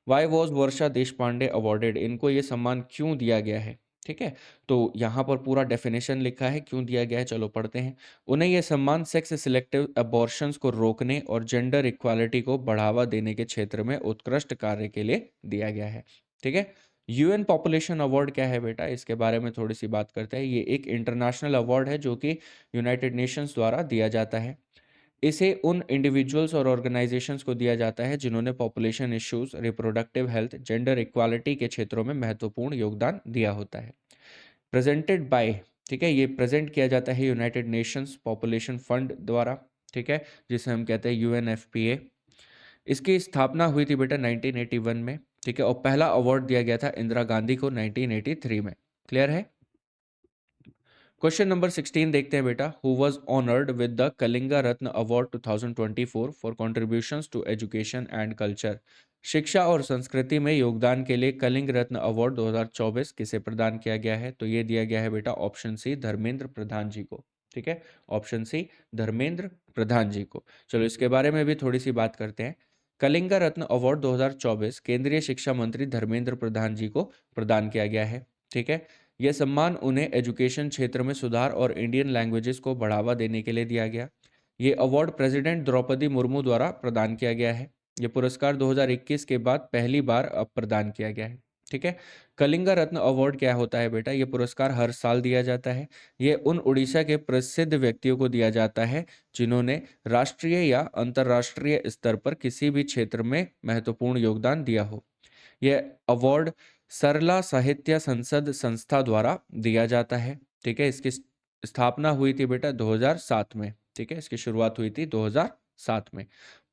Why was Varsha Deshpande awarded? इनको ये सम्मान क्यों दिया गया है? ठीक है, तो यहाँ पर पूरा डेफिनेशन लिखा है क्यों दिया गया है, चलो पढ़ते हैं। उन्हें यह सम्मान सेक्स सिलेक्टिव अबॉर्शंस को रोकने और जेंडर इक्वालिटी को बढ़ावा देने के क्षेत्र में उत्कृष्ट कार्य के लिए दिया गया है। ठीक है, यूएन पॉपुलेशन अवार्ड क्या है बेटा? इसके बारे में थोड़ी सी बात करते हैं। ये एक इंटरनेशनल अवार्ड है जो कि यूनाइटेड नेशंस द्वारा दिया जाता है। इसे उन इंडिविजुअल्स और ऑर्गेनाइजेशंस को दिया जाता है जिन्होंने population issues, reproductive health, gender equality के क्षेत्रों में महत्वपूर्ण योगदान दिया होता है। प्रेजेंटेड बाय, ठीक है, ये प्रेजेंट किया जाता है यूनाइटेड नेशंस पॉपुलेशन फंड द्वारा। ठीक है, जिसे हम कहते हैं UNFPA। इसकी स्थापना हुई थी बेटा 1981 में। ठीक है, और पहला अवार्ड दिया गया था इंदिरा गांधी को 1983 में। क्लियर है। क्वेश्चन नंबर 16 देखते हैं बेटा। Who was honoured with the Kalinga Ratna award 2024 for contributions to education and culture? शिक्षा और संस्कृति में योगदान के लिए कलिंग रत्न अवार्ड 2024 किसे प्रदान किया गया है? तो ये दिया गया है बेटा ऑप्शन सी, धर्मेंद्र प्रधान जी को। ठीक है, ऑप्शन सी, धर्मेंद्र प्रधान जी को। चलो इसके बारे में भी थोड़ी सी बात करते हैं। कलिंगा रत्न अवार्ड 2024 केंद्रीय शिक्षा मंत्री धर्मेंद्र प्रधान जी को प्रदान किया गया है। ठीक है, यह सम्मान उन्हें एजुकेशन क्षेत्र में सुधार और इंडियन लैंग्वेजेस को बढ़ावा देने के लिए दिया गया। ये अवार्ड प्रेसिडेंट द्रौपदी मुर्मू द्वारा प्रदान किया गया है। यह पुरस्कार 2021 के बाद पहली बार अब प्रदान किया गया है। ठीक है, कलिंगा रत्न अवार्ड क्या होता है बेटा? यह पुरस्कार हर साल दिया जाता है। यह उन उड़ीसा के प्रसिद्ध व्यक्तियों को दिया जाता है जिन्होंने राष्ट्रीय या अंतर्राष्ट्रीय स्तर पर किसी भी क्षेत्र में महत्वपूर्ण योगदान दिया हो। यह अवार्ड सरला साहित्य संसद संस्था द्वारा दिया जाता है। ठीक है, इसकी स्थापना हुई थी बेटा 2007 में। ठीक है, इसकी शुरुआत हुई थी 2007 में।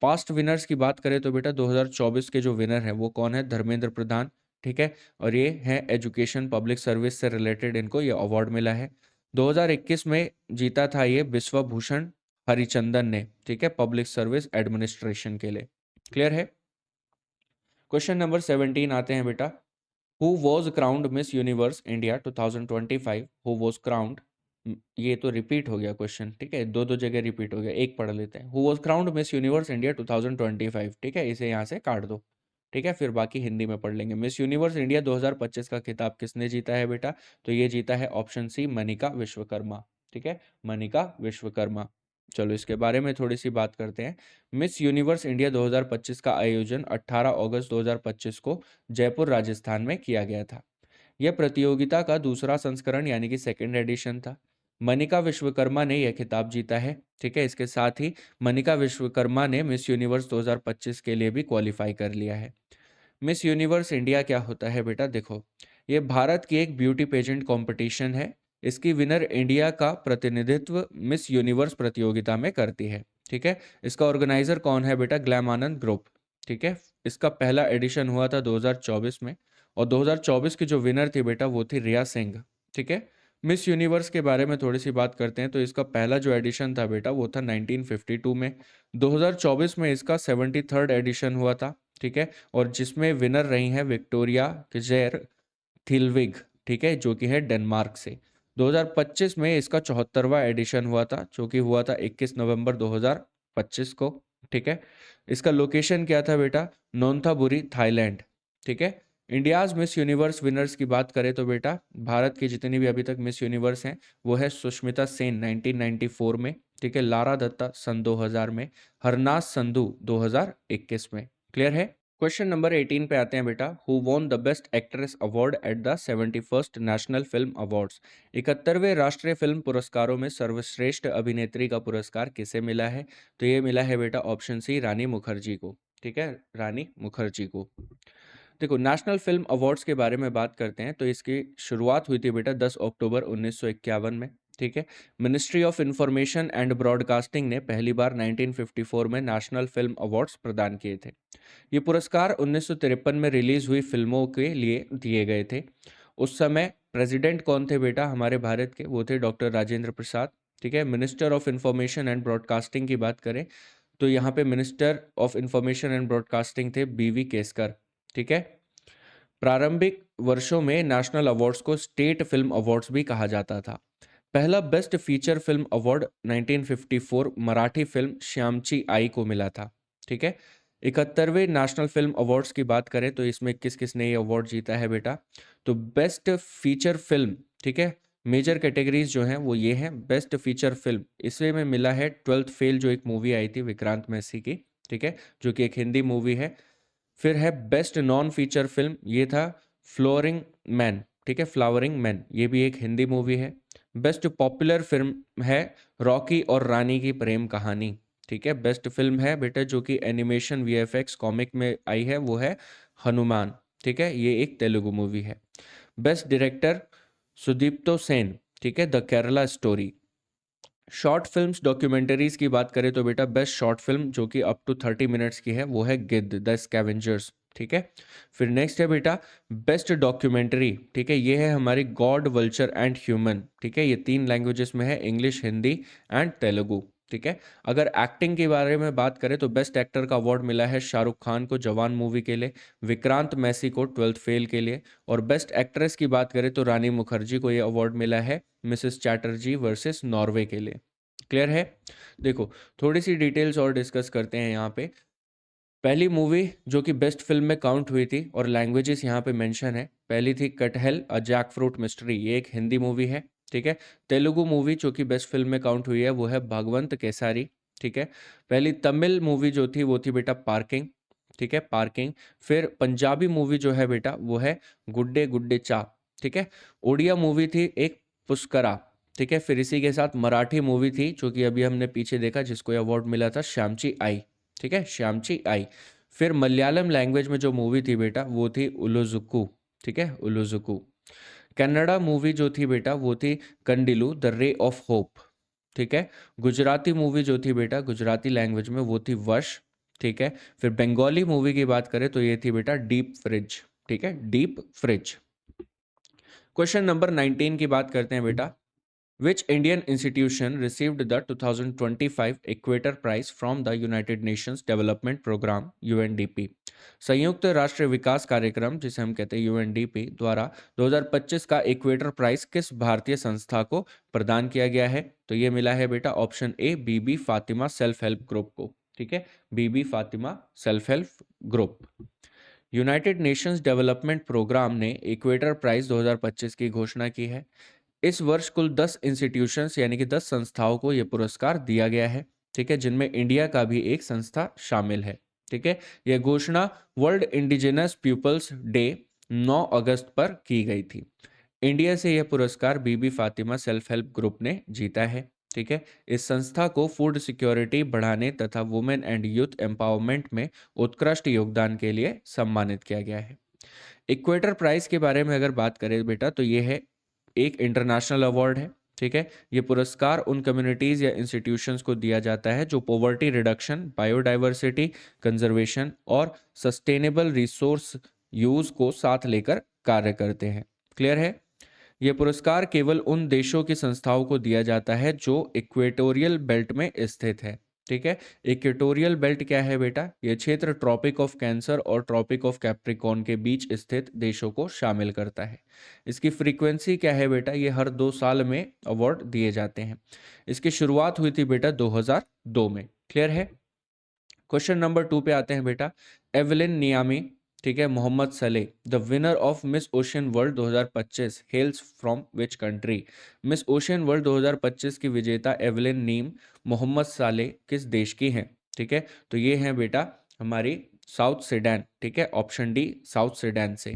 पास्ट विनर्स की बात करें तो बेटा 2024 के जो विनर हैं वो कौन है? धर्मेंद्र प्रधान। ठीक है, और ये है एजुकेशन पब्लिक सर्विस से रिलेटेड, इनको ये अवार्ड मिला है। 2021 में जीता था ये विश्वभूषण हरिचंदन ने। ठीक है, पब्लिक सर्विस एडमिनिस्ट्रेशन के लिए। क्लियर है। क्वेश्चन नंबर 17 आते हैं बेटा। Who was crowned miss universe India 2025? Who was crowned, ये तो रिपीट हो गया क्वेश्चन। ठीक है, दो दो जगह रिपीट हो गया, एक पढ़ लेते हैं। Who was crowned miss universe India 2025? ठीक है, इसे यहाँ से काट दो। ठीक है, फिर बाकी हिंदी में पढ़ लेंगे। मिस यूनिवर्स इंडिया 2025 का खिताब किसने जीता है बेटा? तो ये जीता है ऑप्शन सी, मनिका विश्वकर्मा। ठीक है, मनिका विश्वकर्मा। चलो इसके बारे में थोड़ी सी बात करते हैं। मिस यूनिवर्स इंडिया 2025 का आयोजन 18 अगस्त 2025 को जयपुर राजस्थान में किया गया था। यह प्रतियोगिता का दूसरा संस्करण यानी कि सेकेंड एडिशन था। मनिका विश्वकर्मा ने यह खिताब जीता है। ठीक है, इसके साथ ही मनिका विश्वकर्मा ने मिस यूनिवर्स 2025 के लिए भी क्वालिफाई कर लिया है। मिस यूनिवर्स इंडिया क्या होता है बेटा? देखो, ये भारत की एक ब्यूटी पेजेंट कंपटीशन है। इसकी विनर इंडिया का प्रतिनिधित्व मिस यूनिवर्स प्रतियोगिता में करती है। ठीक है, इसका ऑर्गेनाइजर कौन है बेटा? ग्लैम आनंद ग्रुप। ठीक है, इसका पहला एडिशन हुआ था 2024 में, और 2024 की जो विनर थी बेटा वो थी रिया सिंह। ठीक है, मिस यूनिवर्स के बारे में थोड़ी सी बात करते हैं। तो इसका पहला जो एडिशन था बेटा वो था 1952 में। 2024 में इसका 73rd एडिशन हुआ था। ठीक है, और जिसमें विनर रही हैं विक्टोरिया किजेर थिलविग। ठीक है, जो कि है डेनमार्क से। 2025 में इसका 74वां एडिशन हुआ था, जो कि हुआ था 21 नवंबर 2025 को। ठीक है, इसका लोकेशन क्या था बेटा? नोंथाबुरी, थाईलैंड। ठीक है, इंडियाज मिस यूनिवर्स विनर्स की बात करें तो बेटा भारत की जितनी भी अभी तक मिस यूनिवर्स हैं वो है सुष्मिता सेन 1994 में। ठीक है, लारा दत्ता सन 2000 में, हरनाज संधू 2021 में। क्लियर है? क्वेश्चन नंबर 18 पे आते हैं बेटा। Who won the best actress award at the 71st National Film Awards? 71वें राष्ट्रीय फिल्म पुरस्कारों में सर्वश्रेष्ठ अभिनेत्री का पुरस्कार किसे मिला है? तो ये मिला है बेटा ऑप्शन सी, रानी मुखर्जी को। ठीक है, रानी मुखर्जी को। देखो, नेशनल फिल्म अवार्ड्स के बारे में बात करते हैं तो इसकी शुरुआत हुई थी बेटा 10 अक्टूबर 1951 में। ठीक है, ministry of information and broadcasting ने पहली बार 1954 में नेशनल फिल्म अवार्ड्स प्रदान किए थे। ये पुरस्कार 1953 में रिलीज हुई फिल्मों के लिए दिए गए थे। उस समय प्रेसिडेंट कौन थे बेटा हमारे भारत के? वो थे डॉक्टर राजेंद्र प्रसाद। ठीक है, minister of information and broadcasting की बात करें तो यहाँ पे minister of information and broadcasting थे बीवी केसकर। ठीक है, प्रारंभिक वर्षों में नेशनल अवार्ड्स को स्टेट फिल्म अवार्ड्स भी कहा जाता था। पहला best feature film award 1954 Marathi film श्यामची आई को मिला था। ठीक है, 71वें नेशनल फिल्म अवार्ड्स की बात करें तो इसमें किस किस ने ये अवार्ड जीता है बेटा? तो बेस्ट फीचर फिल्म, ठीक है, मेजर कैटेगरीज जो हैं वो ये हैं। बेस्ट फीचर फिल्म इसमें में मिला है 12th फेल, जो एक मूवी आई थी विक्रांत मैसी की। ठीक है, जो कि एक हिंदी मूवी है। फिर है बेस्ट नॉन फीचर फिल्म, ये था फ्लोरिंग मैन। ठीक है, फ्लावरिंग मैन, ये भी एक हिंदी मूवी है। बेस्ट पॉपुलर फिल्म है रॉकी और रानी की प्रेम कहानी। ठीक है, बेस्ट फिल्म है बेटा जो कि एनिमेशन वीएफएक्स कॉमिक में आई है वो है हनुमान। ठीक है, ये एक तेलुगु मूवी है। Best director Sudipto Sen. ठीक है, the Kerala story. Short films documentaries की बात करें तो बेटा बेस्ट शॉर्ट फिल्म जो कि अप टू 30 मिनट्स की है वो है गिद्ध द स्कैवेंजर्स। ठीक है, फिर नेक्स्ट है बेटा बेस्ट डॉक्यूमेंट्री। ठीक है, ये है हमारी गॉड वल्चर एंड ह्यूमन। ठीक है, ये 3 लैंग्वेजेस में है, इंग्लिश, हिंदी एंड तेलुगु। ठीक है, अगर एक्टिंग के बारे में बात करें तो बेस्ट एक्टर का अवार्ड मिला है शाहरुख खान को जवान मूवी के लिए, विक्रांत मैसी को 12th फेल के लिए, और बेस्ट एक्ट्रेस की बात करें तो रानी मुखर्जी को यह अवार्ड मिला है मिसेस चैटर्जी वर्सेस नॉर्वे के लिए। क्लियर है? देखो, थोड़ी सी डिटेल्स और डिस्कस करते हैं यहाँ पे। पहली मूवी जो कि बेस्ट फिल्म में काउंट हुई थी और लैंग्वेजेस यहाँ पे मेंशन है, पहली थी कटहल अ जैक फ्रूट मिस्ट्री, ये एक हिंदी मूवी है। ठीक है, तेलुगु मूवी जो कि बेस्ट फिल्म में काउंट हुई है वो है भगवंत केसारी। ठीक है, पहली तमिल मूवी जो थी वो थी बेटा पार्किंग। ठीक है, पार्किंग। फिर पंजाबी मूवी जो है बेटा वो है गुड्डे गुड्डे चा। ठीक है, उड़िया मूवी थी एक पुष्करा। ठीक है, फिर इसी के साथ मराठी मूवी थी जो कि अभी हमने पीछे देखा जिसको अवार्ड मिला था श्यामची आई। ठीक है, श्यामची आई। फिर मलयालम लैंग्वेज में जो मूवी थी बेटा वो थी उलुजुकू। ठीक है, उलुजुकू। कन्नड़ा मूवी जो थी बेटा वो थी कंडिलू द रे ऑफ होप। ठीक है, गुजराती मूवी जो थी बेटा गुजराती लैंग्वेज में वो थी वश। ठीक है, फिर बंगाली मूवी की बात करें तो ये थी बेटा डीप फ्रिज। ठीक है, डीप फ्रिज। क्वेश्चन नंबर 19 की बात करते हैं बेटा। Which Indian institution received the 2025 Equator Prize from the United Nations Development Program UNDP? संयुक्त राष्ट्र विकास कार्यक्रम जिसे हम कहते हैं यूएनडीपी द्वारा 2025 का इक्वेटर प्राइज किस भारतीय संस्था को प्रदान किया गया है? तो ये मिला है बेटा option A Bibi Fatima self help group को। ठीक है, Bibi Fatima self help group. United Nations Development Programme ने इक्वेटर प्राइज 2025 की घोषणा की है। इस वर्ष कुल 10 इंस्टीट्यूशंस यानी कि 10 संस्थाओं को यह पुरस्कार दिया गया है। ठीक है, जिनमें इंडिया का भी एक संस्था शामिल है। ठीक है, यह घोषणा वर्ल्ड इंडिजिनस पीपल्स डे 9 अगस्त पर की गई थी। इंडिया से यह पुरस्कार बीबी फातिमा सेल्फ हेल्प ग्रुप ने जीता है। ठीक है, इस संस्था को फूड सिक्योरिटी बढ़ाने तथा वुमेन एंड यूथ एम्पावरमेंट में उत्कृष्ट योगदान के लिए सम्मानित किया गया है। इक्वेटर प्राइज के बारे में अगर बात करें बेटा, तो ये है एक इंटरनेशनल अवार्ड है। ठीक है, ये पुरस्कार उन कम्युनिटीज या इंस्टीट्यूशंस को दिया जाता है जो पॉवर्टी रिडक्शन, बायोडाइवर्सिटी कंजर्वेशन और सस्टेनेबल रिसोर्स यूज को साथ लेकर कार्य करते हैं। क्लियर है? यह पुरस्कार केवल उन देशों की संस्थाओं को दिया जाता है जो इक्वेटोरियल बेल्ट में स्थित है। ठीक है, इक्वेटोरियल बेल्ट क्या है बेटा? यह क्षेत्र ट्रॉपिक ऑफ कैंसर और ट्रॉपिक ऑफ कैप्रिकॉर्न के बीच स्थित देशों को शामिल करता है। इसकी फ्रीक्वेंसी क्या है बेटा? ये हर 2 साल में अवार्ड दिए जाते हैं। इसकी शुरुआत हुई थी बेटा 2002 में। क्लियर है? क्वेश्चन नंबर 2 पे आते हैं बेटा। एवलिन नियामी, ठीक है, मोहम्मद सले, the winner of miss ocean world 2025 हेल्स from which country? Miss ocean world 2025 की विजेता एवलिन नीम मोहम्मद साले किस देश की हैं? ठीक है, तो ये हैं बेटा हमारी साउथ सुडान। ठीक है, ऑप्शन डी साउथ सुडान से।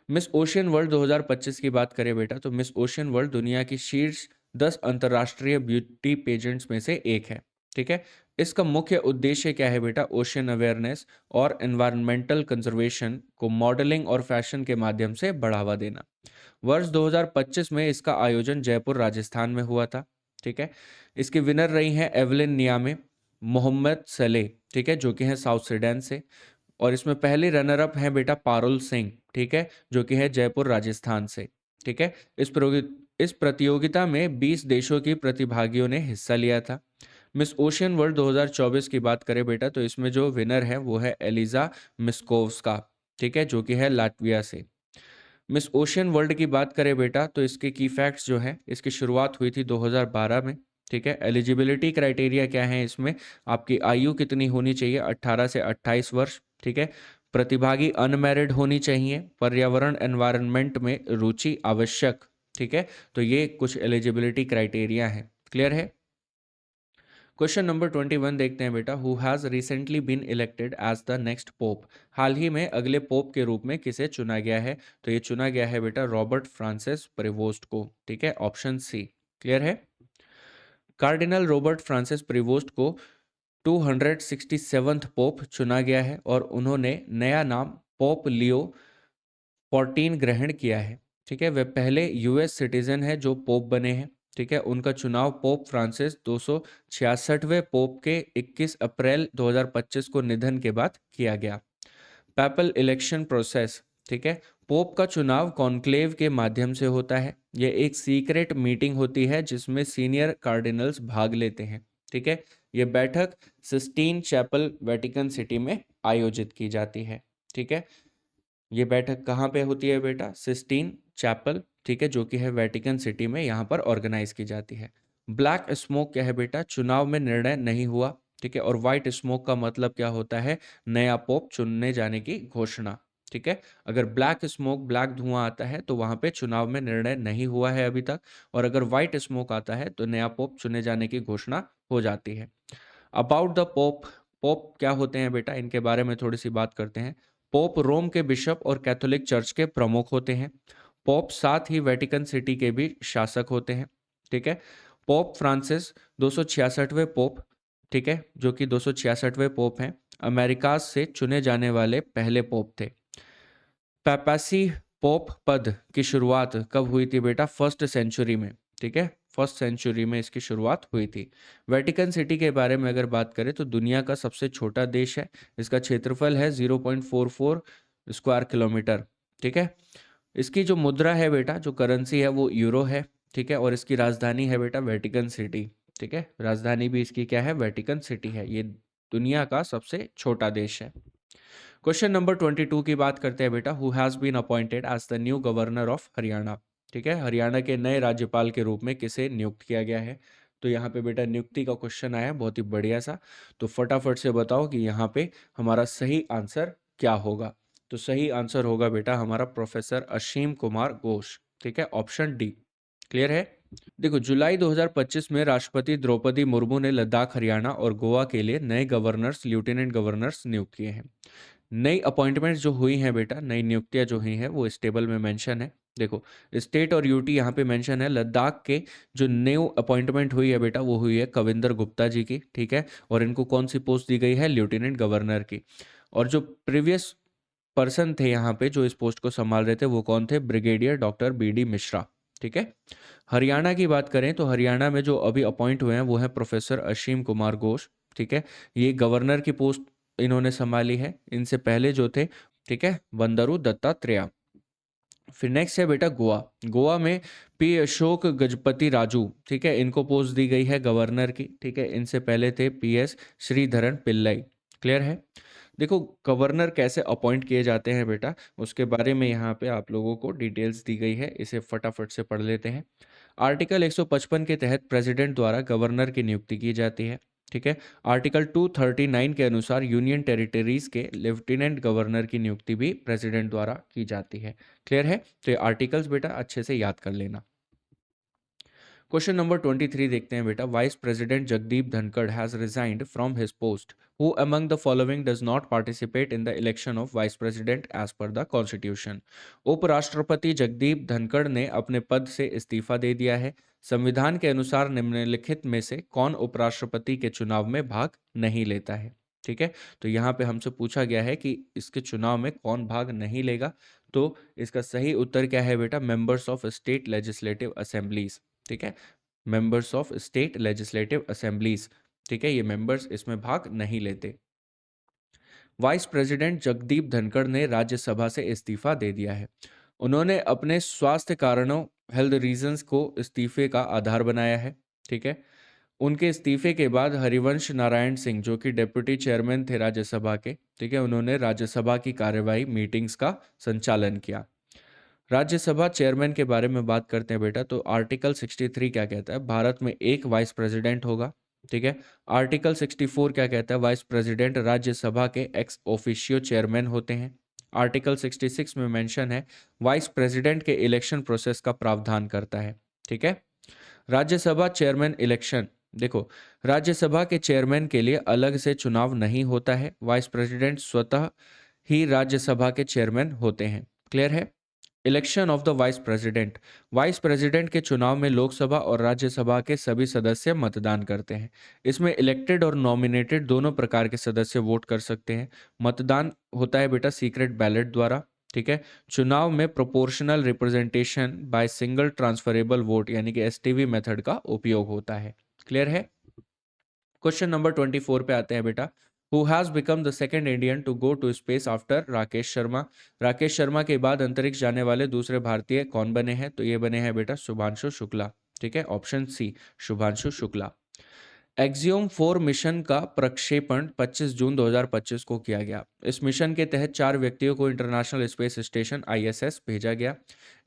मिस ओशियन वर्ल्ड 2025 की बात करें बेटा, तो मिस ओशियन वर्ल्ड दुनिया की शीर्ष 10 अंतर्राष्ट्रीय ब्यूटी पेजेंट्स में से एक है। ठीक है, इसका मुख्य उद्देश्य क्या है बेटा? ओशियन अवेयरनेस और एनवायरमेंटल कंजर्वेशन को मॉडलिंग और फैशन के माध्यम से बढ़ावा देना। वर्ष 2025 में इसका आयोजन जयपुर राजस्थान में हुआ था। ठीक है, इसकी विनर रही हैं एवलिन नियामे मोहम्मद सले, ठीक है, जो कि हैं साउथ सुडान से। और इसमें पहले रनर अप है बेटा पारुल सिंह, ठीक है, जो कि है जयपुर राजस्थान से। ठीक है, इस प्रतियोगिता में 20 देशों की प्रतिभागियों ने हिस्सा लिया था। मिस ओशियन वर्ल्ड 2024 की बात करें बेटा, तो इसमें जो विनर है वो है एलिजा मिस्कोव्स्का, ठीक है, जो कि है लाटविया से। मिस ओशियन वर्ल्ड की बात करें बेटा, तो इसके की फैक्ट्स जो हैं, इसकी शुरुआत हुई थी 2012 में। ठीक है, एलिजिबिलिटी क्राइटेरिया क्या है इसमें? आपकी आयु कितनी होनी चाहिए? 18 से 28 वर्ष। ठीक है, प्रतिभागी अनमैरिड होनी चाहिए, पर्यावरण एनवायरनमेंट में रुचि आवश्यक। ठीक है, तो ये कुछ एलिजिबिलिटी क्राइटेरिया है। क्लियर है? क्वेश्चन नंबर 21 देखते हैं बेटा। Who has recently been elected as the next pope? हाल ही में अगले पोप के रूप में किसे चुना गया है? तो ये चुना गया है बेटा रॉबर्ट फ्रांसिस प्रेवोस्ट को। ठीक है, ऑप्शन सी। क्लियर है? कार्डिनल रॉबर्ट फ्रांसिस प्रेवोस्ट को 267th पोप चुना गया है और उन्होंने नया नाम पोप लियो 14 ग्रहण किया है। ठीक है, वे पहले यूएस सिटीजन है जो पोप बने हैं। ठीक है, उनका चुनाव पोप फ्रांसिस 266वें पोप के 21 अप्रैल 2025 को निधन के बाद किया गया। पैपल इलेक्शन प्रोसेस, ठीक है, पोप का चुनाव कॉन्क्लेव के माध्यम से होता है। यह एक सीक्रेट मीटिंग होती है जिसमें सीनियर कार्डिनल्स भाग लेते हैं। ठीक है, यह बैठक सिस्टीन चैपल वेटिकन सिटी में आयोजित की जाती है। ठीक है, ये बैठक कहाँ पे होती है बेटा? सिस्टीन चैपल, ठीक है, जो कि है वेटिकन सिटी में, यहाँ पर ऑर्गेनाइज की जाती है। ब्लैक स्मोक क्या है बेटा? चुनाव में निर्णय नहीं हुआ। ठीक है, और व्हाइट स्मोक का मतलब क्या होता है? नया पोप चुनने जाने की घोषणा। ठीक है, अगर ब्लैक स्मोक, ब्लैक धुआं आता है तो वहां पे चुनाव में निर्णय नहीं हुआ है अभी तक, और अगर व्हाइट स्मोक आता है तो नया पोप चुने जाने की घोषणा हो जाती है। अबाउट द पोप, पोप क्या होते हैं बेटा? इनके बारे में थोड़ी सी बात करते हैं। पोप रोम के बिशप और कैथोलिक चर्च के प्रमुख होते हैं। पोप साथ ही वेटिकन सिटी के भी शासक होते हैं। ठीक है, पोप फ्रांसिस 266वें पोप, ठीक है, जो कि 266वें पोप हैं, अमेरिका से चुने जाने वाले पहले पोप थे। पैपासी पोप पद की शुरुआत कब हुई थी बेटा? फर्स्ट सेंचुरी में। ठीक है, फर्स्ट सेंचुरी में इसकी शुरुआत हुई थी। वेटिकन सिटी के बारे में अगर बात करें तो दुनिया का सबसे छोटा देश है। इसका क्षेत्रफल है 0.44 स्क्वायर किलोमीटर। ठीक है, इसकी जो मुद्रा है बेटा, जो करेंसी है वो यूरो है। ठीक है, और इसकी राजधानी है बेटा वेटिकन सिटी। ठीक है, राजधानी भी इसकी क्या है? वेटिकन सिटी है। ये दुनिया का सबसे छोटा देश है। क्वेश्चन नंबर 22 की बात करते हैं बेटा। Who has been appointed as the new governor of Haryana? ठीक है, हरियाणा के नए राज्यपाल के रूप में किसे नियुक्त किया गया है? तो यहाँ पे बेटा नियुक्ति का क्वेश्चन आया, बहुत ही बढ़िया सा। तो फटाफट से बताओ कि यहाँ पे हमारा सही आंसर क्या होगा। तो सही आंसर होगा बेटा हमारा प्रोफेसर असीम कुमार घोष। ठीक है, ऑप्शन डी। क्लियर है। देखो, जुलाई 2025 में राष्ट्रपति द्रौपदी मुर्मू ने लद्दाख, हरियाणा और गोवा के लिए नए गवर्नर्स, लेफ्टिनेंट गवर्नर्स नियुक्त किए हैं। नई अपॉइंटमेंट्स जो हुई हैं बेटा, नई नियुक्तियां जो हुई हैं वो इस टेबल में मेंशन है। देखो, स्टेट और यूटी यहाँ पे मेंशन है। लद्दाख के जो न्यू अपॉइंटमेंट हुई है बेटा, वो हुई है कविंदर गुप्ता जी की। ठीक है, और इनको कौन सी पोस्ट दी गई है? लेफ्टिनेंट गवर्नर की। और जो प्रीवियस पर्सन थे यहाँ पे जो इस पोस्ट को संभाल रहे थे, वो कौन थे? Brigadier doctor B D Mishra. ठीक है। हरियाणा की बात करें तो हरियाणा में जो अभी अपॉइंट हुए हैं वो है प्रोफेसर असीम कुमार घोष। ठीक है, ये गवर्नर की पोस्ट इन्होंने संभाली है। इनसे पहले जो थे, ठीक है, बंदरू दत्तात्रेय। फिर नेक्स्ट है बेटा गोवा। गोवा में पी अशोक गजपति राजू, ठीक है, इनको पोस्ट दी गई है गवर्नर की। ठीक है, इनसे पहले थे P S Sreedharan Pillai. Clear है। देखो, गवर्नर कैसे अपॉइंट किए जाते हैं बेटा, उसके बारे में यहाँ पे आप लोगों को डिटेल्स दी गई है, इसे फटाफट से पढ़ लेते हैं। आर्टिकल 155 के तहत प्रेसिडेंट द्वारा गवर्नर की नियुक्ति की जाती है। ठीक है। आर्टिकल 239 के अनुसार यूनियन टेरिटरीज के लेफ्टिनेंट गवर्नर की नियुक्ति भी प्रेसिडेंट द्वारा की जाती है। क्लियर है। तो ये आर्टिकल्स बेटा अच्छे से याद कर लेना। क्वेश्चन नंबर 23 देखते हैं बेटा। Vice president Jagdeep Dhankhar has resigned from his post. Who among the following does not participate in the election of vice president as per the constitution. उपराष्ट्रपति जगदीप धनखड़ ने अपने पद से इस्तीफा दे दिया है। संविधान के अनुसार निम्नलिखित में से कौन उपराष्ट्रपति के चुनाव में भाग नहीं लेता है? ठीक है, तो यहाँ पे हमसे पूछा गया है कि इसके चुनाव में कौन भाग नहीं लेगा। तो इसका सही उत्तर क्या है बेटा? Members of state legislative assemblies. ठीक है, members of state legislative assemblies. ठीक है, ये मेंबर्स इसमें भाग नहीं लेते। वाइस प्रेसिडेंट जगदीप धनखड़ ने राज्यसभा से इस्तीफा दे दिया है। उन्होंने अपने स्वास्थ्य कारणों, हेल्थ रीजंस को इस्तीफे का आधार बनाया है। ठीक है, उनके इस्तीफे के बाद हरिवंश नारायण सिंह जो कि डेप्यूटी चेयरमैन थे राज्यसभा के, ठीक है, उन्होंने राज्यसभा की कार्यवाही मीटिंग्स का संचालन किया। राज्यसभा चेयरमैन के बारे में बात करते हैं बेटा, तो आर्टिकल 63 क्या कहता है? भारत में एक वाइस प्रेसिडेंट होगा। ठीक है। आर्टिकल 64 क्या कहता है? वाइस प्रेसिडेंट राज्यसभा के एक्स ऑफिशियो चेयरमैन होते हैं। आर्टिकल 66 में मेंशन है वाइस प्रेसिडेंट के इलेक्शन प्रोसेस का प्रावधान करता है। ठीक है। Rajya Sabha chairman election. देखो, राज्यसभा के चेयरमैन के लिए अलग से चुनाव नहीं होता है। वाइस प्रेसिडेंट स्वतः ही राज्यसभा के चेयरमैन होते हैं। क्लियर है। Election of the vice president. Vice president के चुनाव में लोकसभा और राज्यसभा के सभी सदस्य मतदान करते हैं। इसमें इलेक्टेड और नॉमिनेटेड दोनों प्रकार के सदस्य वोट कर सकते हैं। मतदान होता है बेटा सीक्रेट बैलेट द्वारा। ठीक है। चुनाव में proportional representation by single transferable vote यानी कि एसटीवी मेथड का उपयोग होता है। क्लियर है। क्वेश्चन नंबर 24 पे आते हैं बेटा। Who has become the second Indian to go to space after Rakesh Sharma. Rakesh Sharma के बाद अंतरिक्ष जाने वाले दूसरे भारतीय कौन बने हैं? तो ये बने हैं बेटा शुभांशु शुक्ला। ठीक है, option C, Shubhanshu Shukla. Axiom 4 mission का प्रक्षेपण 25 जून 2025 को किया गया। इस मिशन के तहत 4 व्यक्तियों को इंटरनेशनल स्पेस स्टेशन आईएसएस भेजा गया।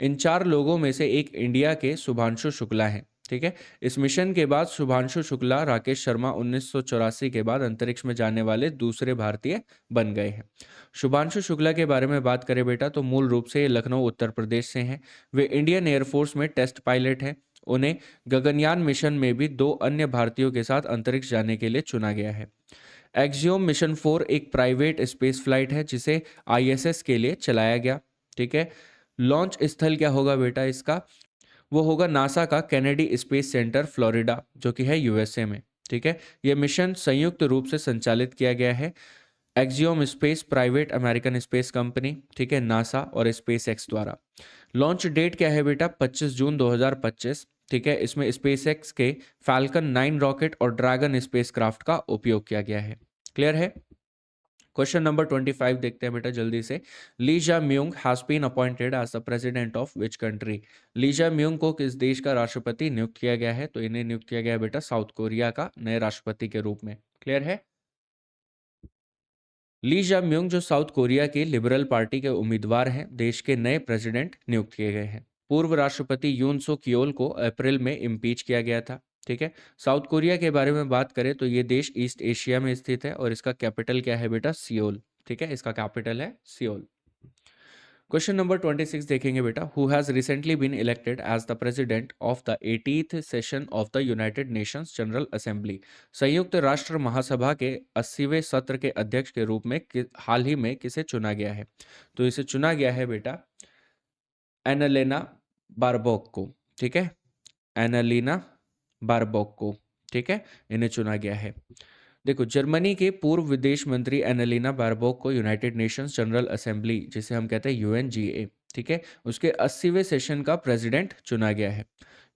इन 4 लोगों में से एक इंडिया के शुभांशु शुक्ला हैं। ठीक है। इस मिशन के बाद शुभांशु शुक्ला राकेश शर्मा 1984 के बाद अंतरिक्ष में जाने वाले दूसरे भारतीय बन गए हैं। शुभांशु शुक्ला के बारे में बात करें बेटा, तो मूल रूप से ये लखनऊ उत्तर प्रदेश से हैं। वे इंडियन एयरफोर्स में टेस्ट पायलट हैं। उन्हें गगनयान मिशन में भी 2 अन्य भारतीयों के साथ अंतरिक्ष जाने के लिए चुना गया है। एक्सियोम मिशन 4 एक प्राइवेट स्पेस फ्लाइट है जिसे आईएसएस के लिए चलाया गया। ठीक है। लॉन्च स्थल क्या होगा बेटा इसका? वो होगा नासा का कैनेडी स्पेस सेंटर फ्लोरिडा, जो कि है यूएसए में। ठीक है। यह मिशन संयुक्त रूप से संचालित किया गया है axiom space private American space company, ठीक है, नासा और स्पेस एक्स द्वारा। लॉन्च डेट क्या है बेटा? 25 जून 2025। ठीक है। इसमें स्पेस एक्स के फैल्कन 9 रॉकेट और ड्रैगन स्पेसक्राफ्ट का उपयोग किया गया है। क्लियर है। क्वेश्चन नंबर 25 देखते हैं बेटा जल्दी से। Lee Jaemyung has been appointed as the president of which country. Lee Jaemyung को किस देश का राष्ट्रपति नियुक्त किया गया है? तो इन्हें नियुक्त किया गया है बेटा साउथ कोरिया का नए राष्ट्रपति के रूप में। क्लियर है। ली जाम्यूंग जो साउथ कोरिया की लिबरल पार्टी के उम्मीदवार हैं, देश के नए प्रेसिडेंट नियुक्त किए गए हैं। पूर्व राष्ट्रपति यून सो क्योल को अप्रैल में इम्पीच किया गया था। ठीक है। साउथ कोरिया के बारे में बात करें तो ये देश ईस्ट एशिया में स्थित है और इसका कैपिटल क्या है बेटा? सियोल। ठीक है, इसका कैपिटल है सियोल। क्वेश्चन नंबर 26 देखेंगे बेटा, who has recently been elected as the president of the 80th session of the United Nations general assembly. संयुक्त राष्ट्र महासभा के 80वें सत्र के अध्यक्ष के रूप में हाल ही में किसे चुना गया है? तो इसे चुना गया है बेटा एनालेना बारबोक को। ठीक है, एनालिना बारबोक को। ठीक है, इन्हें चुना गया है। देखो, जर्मनी के पूर्व विदेश मंत्री एनालिना बारबोक को यूनाइटेड नेशंस जनरल असेंबली, जिसे हम कहते हैं यूएनजीए, ठीक है, उसके 80वें सेशन का प्रेसिडेंट चुना गया है।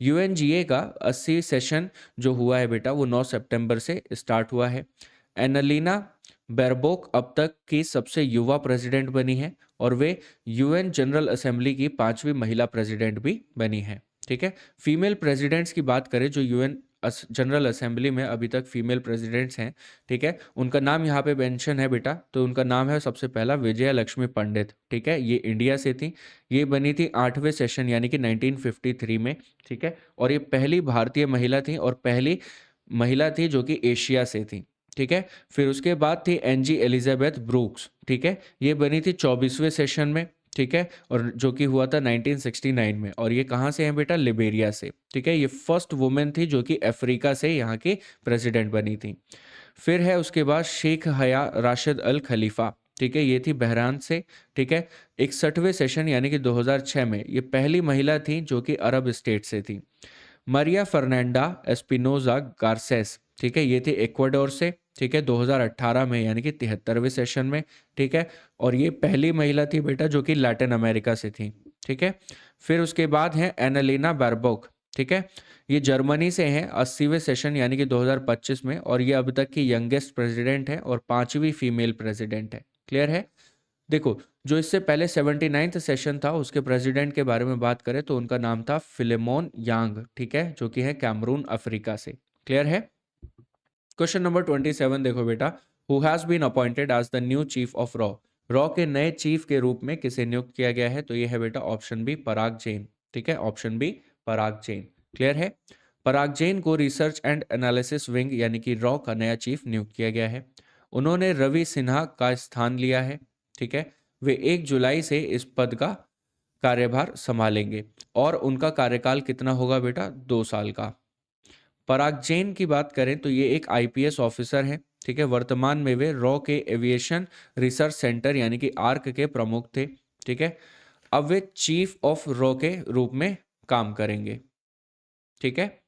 यूएनजीए का 80 सेशन जो हुआ है बेटा, वो 9 सितंबर से स्टार्ट हुआ है। एनालिना बारबोक अब तक की सबसे युवा प्रेसिडेंट बनी है और वे यूएन जनरल असेंबली की 5वीं महिला प्रेसिडेंट भी बनी है। ठीक है, फीमेल प्रेसिडेंट्स की बात करें जो यूएन जनरल असेंबली में अभी तक फीमेल प्रेसिडेंट्स हैं, ठीक है, उनका नाम यहाँ पे मेंशन है बेटा। तो उनका नाम है सबसे पहला विजया लक्ष्मी पंडित। ठीक है, ये इंडिया से थी, ये बनी थी 8वें सेशन यानी कि 1953 में। ठीक है, और ये पहली भारतीय महिला थी और पहली महिला थी जो कि एशिया से थी। ठीक है, फिर उसके बाद थी एनजी एलिजाबेथ ब्रूक्स। ठीक है, ये बनी थी 24वें सेशन में। ठीक है, और जो कि हुआ था 1969 में, और ये कहाँ से हैं बेटा? लिबेरिया से। ठीक है, ये फर्स्ट वुमेन थी जो कि अफ्रीका से यहाँ की प्रेसिडेंट बनी थी। फिर है उसके बाद शेख हया राशिद अल खलीफा। ठीक है, ये थी बहरान से। ठीक है, 61वें सेशन यानी कि 2006 में ये पहली महिला थी जो कि अरब स्टेट से थी। मारिया फर्नांडा एस्पिनोजा गार्सेस, ठीक है, ये थी इक्वाडोर से। ठीक है, 2018 में यानी कि 73वें सेशन में। ठीक है, और ये पहली महिला थी बेटा जो कि लैटिन अमेरिका से थी। ठीक है, फिर उसके बाद है एनालिना बारबोक। ठीक है, ये जर्मनी से हैं 80वें सेशन यानी कि 2025 में, और ये अब तक की यंगेस्ट प्रेसिडेंट है और 5वीं फीमेल प्रेसिडेंट है। क्लियर है? देखो, जो इससे पहले 79th सेशन था उसके प्रेसिडेंट के बारे में बात करें तो उनका नाम था फिलेमोन यांग। ठीक है, जो कि है कैमरून अफ्रीका से। क्लियर है? क्वेश्चन नंबर 27 देखो बेटा, who has been appointed as the new chief of रॉ। रॉ के नए चीफ के रूप में किसे नियुक्त किया गया है? तो ये है बेटा ऑप्शन बी, पराग जैन। ठीक है, ऑप्शन बी, पराग जैन। क्लियर है? पराग जैन को रिसर्च एंड एनालिसिस विंग यानी कि रॉ का नया चीफ नियुक्त किया गया है। उन्होंने रवि सिन्हा का स्थान लिया है। ठीक है, वे 1 जुलाई से इस पद का कार्यभार संभालेंगे और उनका कार्यकाल कितना होगा बेटा? 2 साल का। पराग जैन की बात करें तो ये एक आईपीएस ऑफिसर हैं। ठीक है, वर्तमान में वे रॉ के एविएशन रिसर्च सेंटर यानी कि आर्क के प्रमुख थे। ठीक है, अब वे चीफ ऑफ रॉ के रूप में काम करेंगे। ठीक है,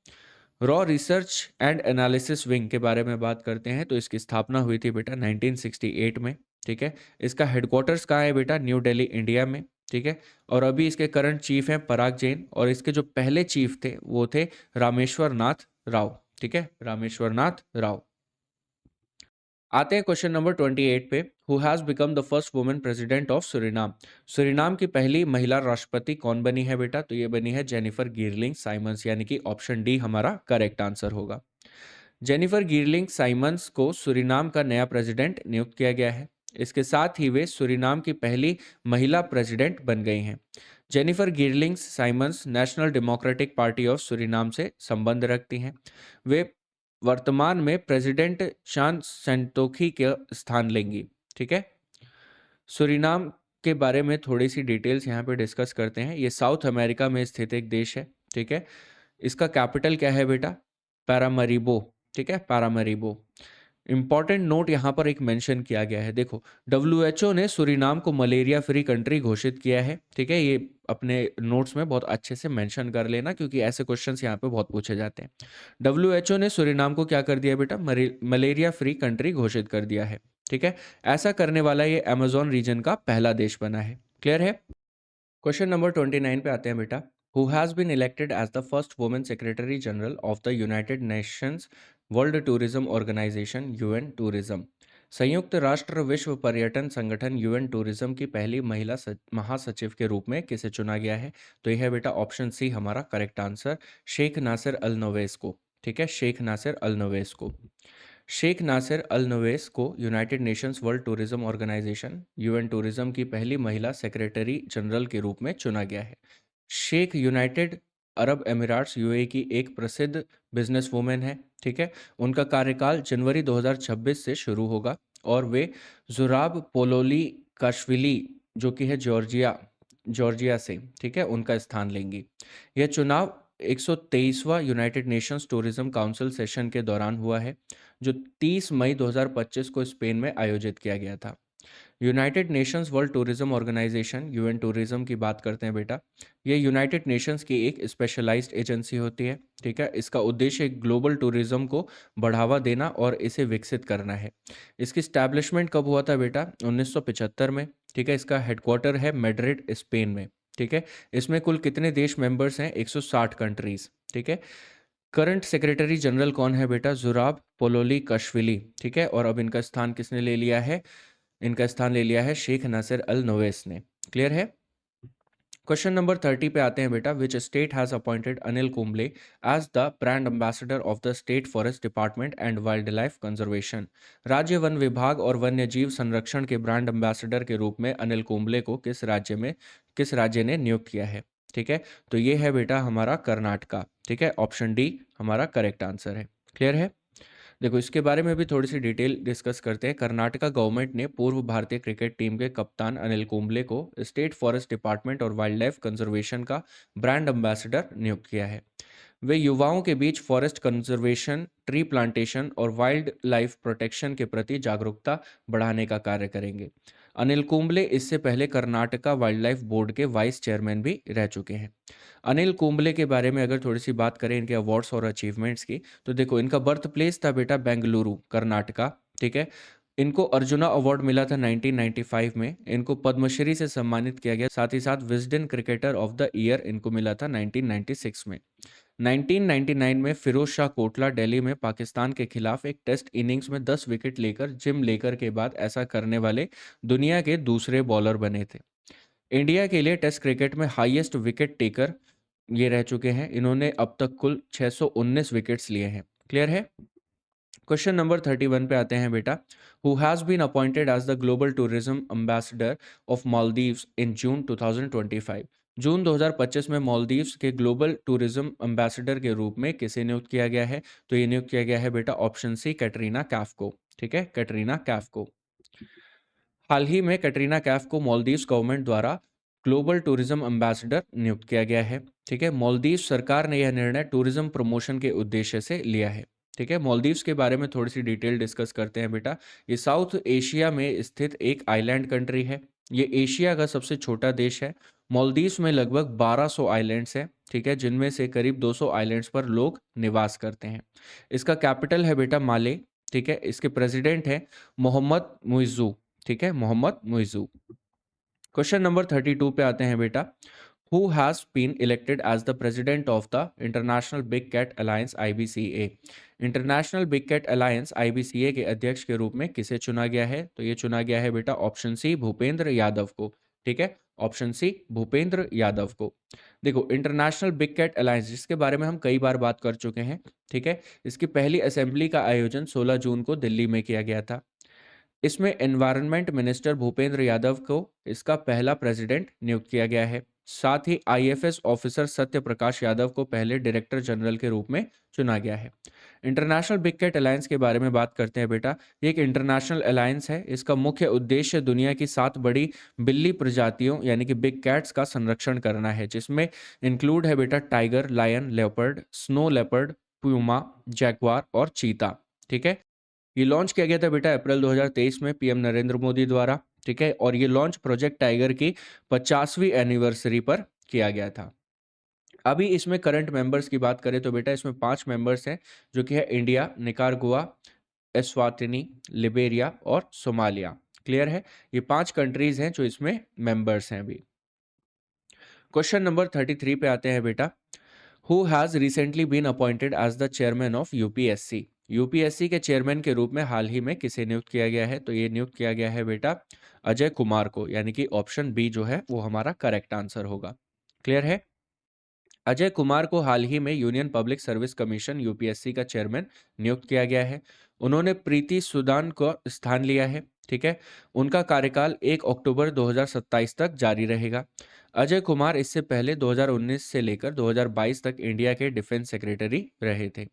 raw research and analysis wing के बारे में बात करते हैं तो इसकी स्थापना हुई थी बेटा 1968 में। ठीक है, इसका हेडक्वार्टर्स कहाँ है बेटा? न्यू दिल्ली, इंडिया में। ठीक है, और अभी इसके करंट चीफ हैं पराग जैन, और इसके जो पहले चीफ थे वो थे रामेश्वर नाथ राव। ठीक है, रामेश्वर नाथ राव। आते हैं क्वेश्चन नंबर 28 पे, who has become the first women president of Suriname. Suriname की पहली महिला राष्ट्रपति कौन बनी है बेटा? तो ये बनी है जेनिफर गिरलिंग साइमंस, यानी कि ऑप्शन डी हमारा करेक्ट आंसर होगा। जेनिफर गिरलिंग साइमंस को सुरिनाम का नया प्रेसिडेंट नियुक्त किया गया है। इसके साथ ही वे सुरिनाम की पहली महिला प्रेसिडेंट बन गई हैं। Jennifer Geerlings Simons National Democratic Party of Suriname से संबंध रखती हैं। वे वर्तमान में प्रेसिडेंट शान सेंटोखी के स्थान लेंगी। ठीक है, सुरिनाम के बारे में थोड़ी सी डिटेल्स यहाँ पे डिस्कस करते हैं। ये साउथ अमेरिका में स्थित एक देश है। ठीक है, इसका कैपिटल क्या है बेटा? पैरामरीबो। ठीक है, पैरामरीबो। इंपॉर्टेंट नोट यहाँ पर एक मेंशन किया गया है। देखो, डब्ल्यूएचओ ने सुरीनाम को मलेरिया फ्री कंट्री घोषित किया है। ठीक है, ये अपने नोट्स में बहुत अच्छे से मेंशन कर लेना क्योंकि ऐसे क्वेश्चंस यहाँ पे बहुत पूछे जाते हैं। डब्ल्यूएचओ ने सुरीनाम को क्या कर दिया बेटा? मलेरिया फ्री कंट्री घोषित कर दिया है। ठीक है, ऐसा करने वाला ये अमेजोन रीजन का पहला देश बना है। क्लियर है? क्वेश्चन नंबर 29 पे आते हैं बेटा, who has been elected as the first women secretary general of the United Nations world tourism organization UN tourism. संयुक्त राष्ट्र विश्व पर्यटन संगठन यूएन टूरिज्म की पहली महिला महासचिव के रूप में किसे चुना गया है? तो यह है बेटा ऑप्शन सी हमारा correct answer, Sheikh Nasser Al Nowais को। ठीक है, शेख नासिर अल नवेस को। शेख नासिर अल नवेस को United Nations world tourism organization UN tourism की पहली महिला सेक्रेटरी जनरल के रूप में चुना गया है। शेख यूनाइटेड अरब अमीरात्स यूएई की एक प्रसिद्ध बिजनेस वूमेन है। ठीक है, उनका कार्यकाल जनवरी 2026 से शुरू होगा और वे जुराब पोलोली काशविली जो कि है जॉर्जिया जॉर्जिया से, ठीक है, उनका स्थान लेंगी। यह चुनाव 123वां United Nations Tourism Council session के दौरान हुआ है, जो 30 मई 2025 को स्पेन में आयोजित किया गया था। United Nations world tourism organization, UN tourism की बात करते हैं बेटा। ये यूनाइटेड नेशंस की एक स्पेशलाइज्ड एजेंसी होती है, ठीक है। इसका उद्देश्य ग्लोबल टूरिज्म को बढ़ावा देना और इसे विकसित करना है। इसकी स्टैब्लिशमेंट कब हुआ था बेटा? 1975 में, ठीक है। इसका हेडक्वार्टर है मैड्रिड, स्पेन में, ठीक है। इसमें कुल कितने देश मेंबर्स हैं? 160 कंट्रीज, ठीक है। करंट सेक्रेटरी जनरल कौन है बेटा? जुराब पोलोली कशविली, ठीक है। और अब इनका स्थान किसने ले लिया है? इनका स्थान ले लिया है शेख नासिर अल नोवेस ने। क्लियर है? क्वेश्चन नंबर 30 पे आते हैं बेटा। Which state has appointed Anil Kumble as the brand ambassador of the state forest department and wildlife conservation? राज्य वन विभाग और वन्य जीव संरक्षण के ब्रांड एम्बेसडर के रूप में अनिल कुंबले को किस राज्य ने नियुक्त किया है? ठीक है, तो ये है बेटा हमारा कर्नाटका, ठीक है। ऑप्शन डी हमारा करेक्ट आंसर है। क्लियर है? देखो, इसके बारे में भी थोड़ी सी डिटेल डिस्कस करते हैं। कर्नाटका गवर्नमेंट ने पूर्व भारतीय क्रिकेट टीम के कप्तान अनिल कुंबले को स्टेट फॉरेस्ट डिपार्टमेंट और वाइल्ड लाइफ कंजर्वेशन का ब्रांड एम्बेसडर नियुक्त किया है। वे युवाओं के बीच फॉरेस्ट कंजर्वेशन, ट्री प्लांटेशन और वाइल्ड लाइफ प्रोटेक्शन के प्रति जागरूकता बढ़ाने का कार्य करेंगे। अनिल कुंबले इससे पहले कर्नाटका वाइल्ड लाइफ बोर्ड के वाइस चेयरमैन भी रह चुके हैं। अनिल कुंबले के बारे में अगर थोड़ी सी बात करें इनके अवार्ड्स और अचीवमेंट्स की, तो देखो, इनका बर्थ प्लेस था बेटा बेंगलुरु, कर्नाटका, ठीक है। इनको अर्जुना अवार्ड मिला था 1995 में। इनको पद्मश्री से सम्मानित किया गया, साथ ही साथ Wisden cricketer of the year इनको मिला था 1996 में। 1999 में फिरोज शाह कोटला दिल्ली में पाकिस्तान के खिलाफ एक टेस्ट इनिंग्स में 10 विकेट लेकर जिम लेकर के बाद ऐसा करने वाले दुनिया के दूसरे बॉलर बने थे। इंडिया के लिए टेस्ट क्रिकेट में हाईएस्ट विकेट टेकर ये रह चुके हैं। इन्होंने अब तक कुल 619 विकेट्स लिए हैं। क्लियर है? क्वेश्चन नंबर 31 पे आते हैं बेटा। Who has been appointed as the global tourism ambassador of Maldives in June 2025? June 2025 में मालदीव्स के ग्लोबल टूरिज्म एम्बेसडर के रूप में किसे नियुक्त किया गया है? तो ये नियुक्त किया गया है बेटा ऑप्शन सी, कैटरीना कैफ को, ठीक है, कैटरीना कैफ को। हाल ही में कैटरीना कैफ को मालदीव्स गवर्नमेंट द्वारा ग्लोबल टूरिज्म एम्बेसडर नियुक्त किया गया है, ठीक है। मालदीव्स सरकार ने यह निर्णय टूरिज्म प्रमोशन के उद्देश्य से लिया है, ठीक है। मालदीव्स के बारे में थोड़ी सी डिटेल डिस्कस करते हैं बेटा। ये साउथ एशिया में स्थित एक आइलैंड कंट्री है। ये एशिया का सबसे छोटा देश है। मालदीव्स में लगभग 1200 आइलैंड्स हैं, ठीक है, जिनमें से करीब 200 आइलैंड्स पर लोग निवास करते हैं। इसका कैपिटल है बेटा माले, ठीक है। इसके प्रेसिडेंट हैं मोहम्मद मुइज़्ज़ू, ठीक है, मोहम्मद मुइज़्ज़ू। क्वेश्चन नंबर 32 पे आते हैं बेटा। Who has been elected as the president of the international big cat alliance IBCA? International big cat alliance IBCA के अध्यक्ष के रूप में किसे चुना गया है? तो ये चुना गया है बेटा ऑप्शन सी, भूपेंद्र यादव को, ठीक है। ऑप्शन सी, भूपेंद्र यादव को। देखो, इंटरनेशनल बिग कैट अलायंस, जिसके बारे में हम कई बार बात कर चुके हैं, ठीक है। इसकी पहली असेंबली का आयोजन 16 जून को दिल्ली में किया गया था। इसमें एनवायरनमेंट मिनिस्टर भूपेंद्र यादव को इसका पहला प्रेसिडेंट नियुक्त किया गया है। साथ ही IFS ऑफिसर सत्य प्रकाश यादव को पहले डायरेक्टर जनरल के रूप में चुना गया है। इंटरनेशनल बिग कैट अलायंस के बारे में बात करते हैं बेटा। ये एक इंटरनेशनल अलायंस है। इसका मुख्य उद्देश्य दुनिया की 7 बड़ी बिल्ली प्रजातियों यानी कि बिग कैट्स का संरक्षण करना है, जिसमें इंक्लूड है बेटा tiger, lion, leopard, snow leopard, puma, jaguar और चीता, ठीक है। ये लॉन्च किया गया था बेटा अप्रैल 2023 में PM नरेंद्र मोदी द्वारा, ठीक है। और ये लॉन्च प्रोजेक्ट टाइगर की 50वीं एनिवर्सरी पर किया गया था। अभी इसमें करंट मेंबर्स की बात करें तो बेटा इसमें 5 मेंबर्स हैं, जो कि है इंडिया, निकारागुआ, एस्वातिनी, लिबेरिया और सोमालिया। क्लियर है? ये 5 कंट्रीज हैं जो इसमें मेंबर्स हैं अभी। क्वेश्चन नंबर 33 पे आते हैं बेटा। Who has recently been appointed as the chairman of UPSC? UPSC के चेयरमैन के रूप में हाल ही में किसे नियुक्त किया गया है? तो ये नियुक्त किया गया है बेटा अजय कुमार को, यानी कि ऑप्शन बी जो है वो हमारा करेक्ट आंसर होगा। क्लियर है? अजय कुमार को हाल ही में union public service commission UPSC का चेयरमैन नियुक्त किया गया है। उन्होंने प्रीति सुदान को स्थान लिया है, ठीक है। उनका कार्यकाल 1 अक्टूबर 2027 तक जारी रहेगा। अजय कुमार इससे पहले 2019 से लेकर 2022 तक इंडिया के डिफेंस सेक्रेटरी रहे थे।